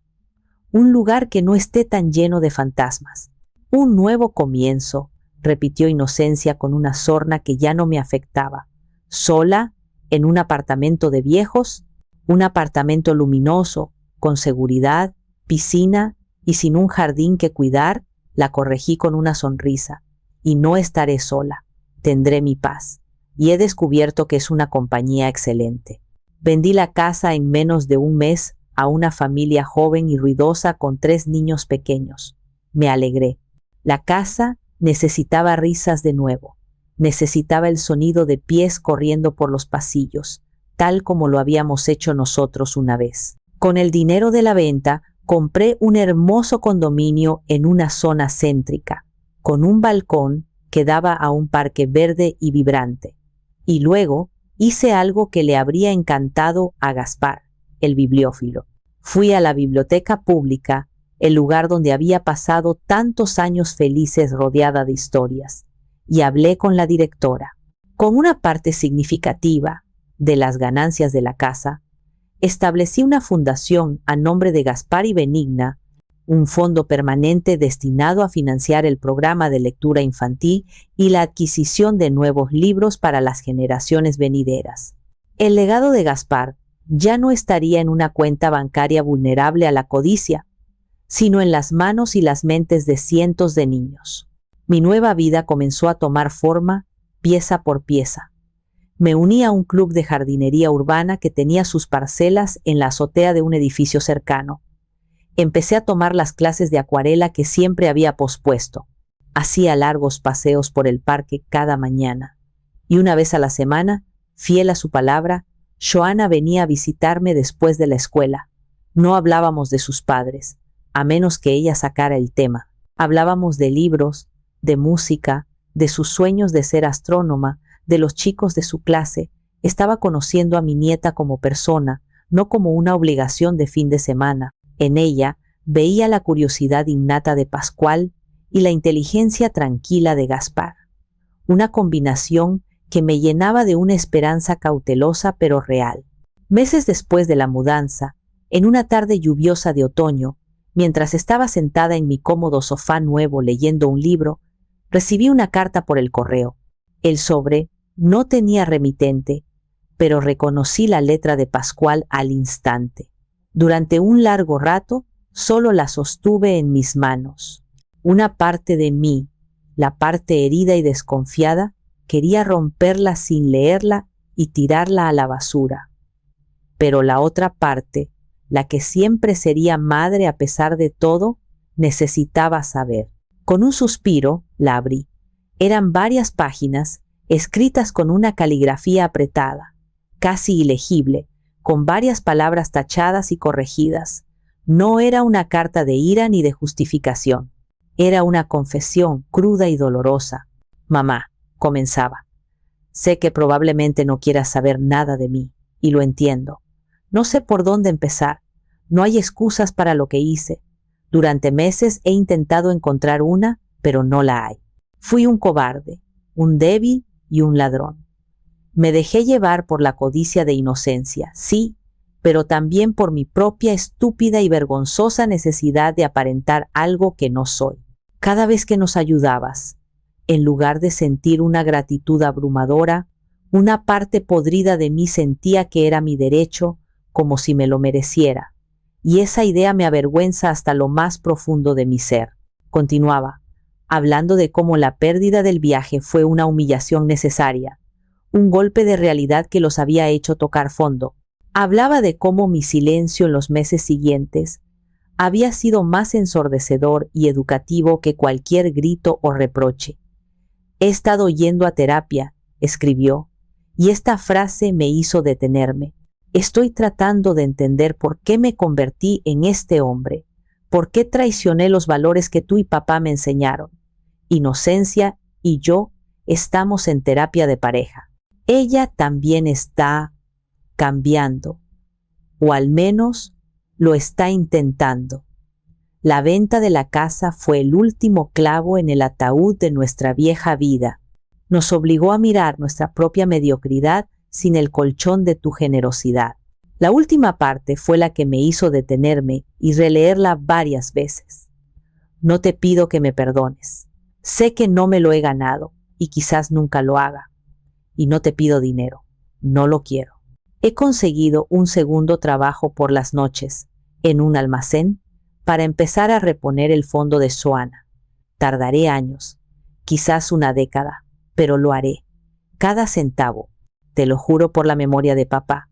S1: Un lugar que no esté tan lleno de fantasmas». «Un nuevo comienzo», repitió Inocencia con una sorna que ya no me afectaba. «¿Sola? ¿En un apartamento de viejos?» «Un apartamento luminoso, con seguridad, piscina y sin un jardín que cuidar», la corregí con una sonrisa. «Y no estaré sola. Tendré mi paz. Y he descubierto que es una compañía excelente». Vendí la casa en menos de un mes a una familia joven y ruidosa con 3 niños pequeños. Me alegré. La casa necesitaba risas de nuevo. Necesitaba el sonido de pies corriendo por los pasillos, tal como lo habíamos hecho nosotros una vez. Con el dinero de la venta, compré un hermoso condominio en una zona céntrica, con un balcón que daba a un parque verde y vibrante. Y luego hice algo que le habría encantado a Gaspar, el bibliófilo. Fui a la biblioteca pública, el lugar donde había pasado tantos años felices rodeada de historias, y hablé con la directora. Con una parte significativa de las ganancias de la casa, establecí una fundación a nombre de Gaspar y Benigna, un fondo permanente destinado a financiar el programa de lectura infantil y la adquisición de nuevos libros para las generaciones venideras. El legado de Gaspar ya no estaría en una cuenta bancaria vulnerable a la codicia, sino en las manos y las mentes de cientos de niños. Mi nueva vida comenzó a tomar forma pieza por pieza. Me uní a un club de jardinería urbana que tenía sus parcelas en la azotea de un edificio cercano. Empecé a tomar las clases de acuarela que siempre había pospuesto. Hacía largos paseos por el parque cada mañana. Y una vez a la semana, fiel a su palabra, Joana venía a visitarme después de la escuela. No hablábamos de sus padres, a menos que ella sacara el tema. Hablábamos de libros, de música, de sus sueños de ser astrónoma, de los chicos de su clase. Estaba conociendo a mi nieta como persona, no como una obligación de fin de semana. En ella veía la curiosidad innata de Pascual y la inteligencia tranquila de Gaspar. Una combinación que me llenaba de una esperanza cautelosa pero real. Meses después de la mudanza, en una tarde lluviosa de otoño, mientras estaba sentada en mi cómodo sofá nuevo leyendo un libro, recibí una carta por el correo. El sobre no tenía remitente, pero reconocí la letra de Pascual al instante. Durante un largo rato, solo la sostuve en mis manos. Una parte de mí, la parte herida y desconfiada, quería romperla sin leerla y tirarla a la basura. Pero la otra parte, la que siempre sería madre a pesar de todo, necesitaba saber. Con un suspiro, la abrí. Eran varias páginas, escritas con una caligrafía apretada, casi ilegible, con varias palabras tachadas y corregidas. No era una carta de ira ni de justificación. Era una confesión cruda y dolorosa. «Mamá», comenzaba, «sé que probablemente no quieras saber nada de mí, y lo entiendo. No sé por dónde empezar. No hay excusas para lo que hice. Durante meses he intentado encontrar una, pero no la hay. Fui un cobarde, un débil y un ladrón. Me dejé llevar por la codicia de Inocencia, sí, pero también por mi propia estúpida y vergonzosa necesidad de aparentar algo que no soy. Cada vez que nos ayudabas, en lugar de sentir una gratitud abrumadora, una parte podrida de mí sentía que era mi derecho, como si me lo mereciera. Y esa idea me avergüenza hasta lo más profundo de mi ser». Continuaba, hablando de cómo la pérdida del viaje fue una humillación necesaria, un golpe de realidad que los había hecho tocar fondo. Hablaba de cómo mi silencio en los meses siguientes había sido más ensordecedor y educativo que cualquier grito o reproche. «He estado yendo a terapia», escribió, y esta frase me hizo detenerme. «Estoy tratando de entender por qué me convertí en este hombre, ¿Por qué traicioné los valores que tú y papá me enseñaron? Inocencia y yo estamos en terapia de pareja. Ella también está cambiando, o al menos lo está intentando. La venta de la casa fue el último clavo en el ataúd de nuestra vieja vida. Nos obligó a mirar nuestra propia mediocridad sin el colchón de tu generosidad. La última parte fue la que me hizo detenerme y releerla varias veces. No te pido que me perdones. Sé que no me lo he ganado y quizás nunca lo haga. Y no te pido dinero. No lo quiero. He conseguido un segundo trabajo por las noches en un almacén para empezar a reponer el fondo de Soana. Tardaré años, quizás una década, pero lo haré. Cada centavo, te lo juro por la memoria de papá.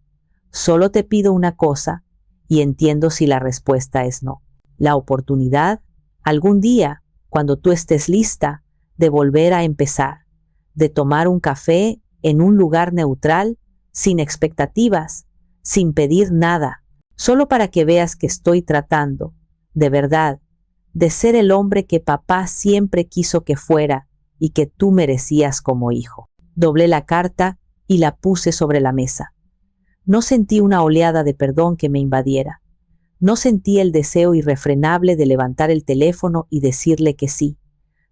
S1: Solo te pido una cosa y entiendo si la respuesta es no. La oportunidad, algún día, cuando tú estés lista, de volver a empezar, de tomar un café en un lugar neutral, sin expectativas, sin pedir nada, solo para que veas que estoy tratando, de verdad, de ser el hombre que papá siempre quiso que fuera y que tú merecías como hijo. Doblé la carta y la puse sobre la mesa. No sentí una oleada de perdón que me invadiera. No sentí el deseo irrefrenable de levantar el teléfono y decirle que sí,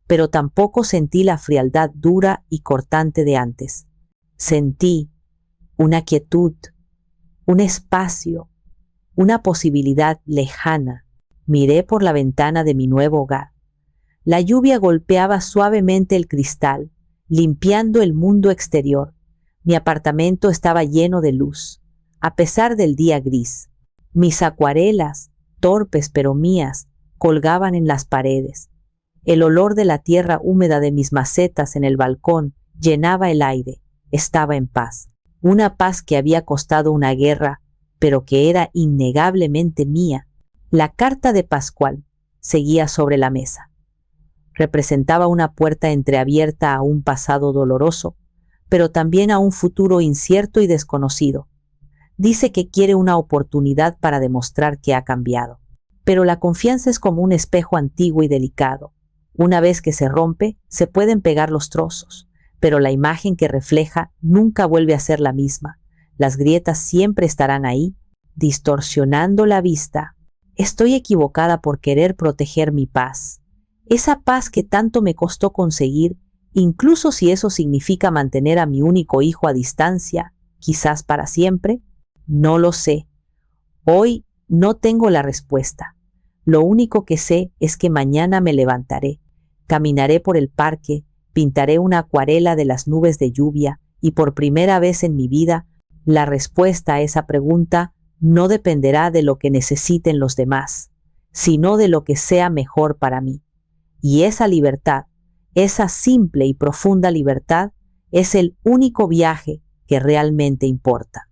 S1: pero tampoco sentí la frialdad dura y cortante de antes. Sentí una quietud, un espacio, una posibilidad lejana. Miré por la ventana de mi nuevo hogar. La lluvia golpeaba suavemente el cristal, limpiando el mundo exterior. Mi apartamento estaba lleno de luz, a pesar del día gris. Mis acuarelas, torpes pero mías, colgaban en las paredes. El olor de la tierra húmeda de mis macetas en el balcón llenaba el aire. Estaba en paz. Una paz que había costado una guerra, pero que era innegablemente mía. La carta de Pascual seguía sobre la mesa. Representaba una puerta entreabierta a un pasado doloroso, pero también a un futuro incierto y desconocido. Dice que quiere una oportunidad para demostrar que ha cambiado. Pero la confianza es como un espejo antiguo y delicado. Una vez que se rompe, se pueden pegar los trozos, pero la imagen que refleja nunca vuelve a ser la misma. Las grietas siempre estarán ahí, distorsionando la vista. Estoy equivocada por querer proteger mi paz. Esa paz que tanto me costó conseguir, incluso si eso significa mantener a mi único hijo a distancia, quizás para siempre. No lo sé. Hoy no tengo la respuesta. Lo único que sé es que mañana me levantaré, caminaré por el parque, pintaré una acuarela de las nubes de lluvia y por primera vez en mi vida, la respuesta a esa pregunta no dependerá de lo que necesiten los demás, sino de lo que sea mejor para mí. Y esa libertad, esa simple y profunda libertad, es el único viaje que realmente importa.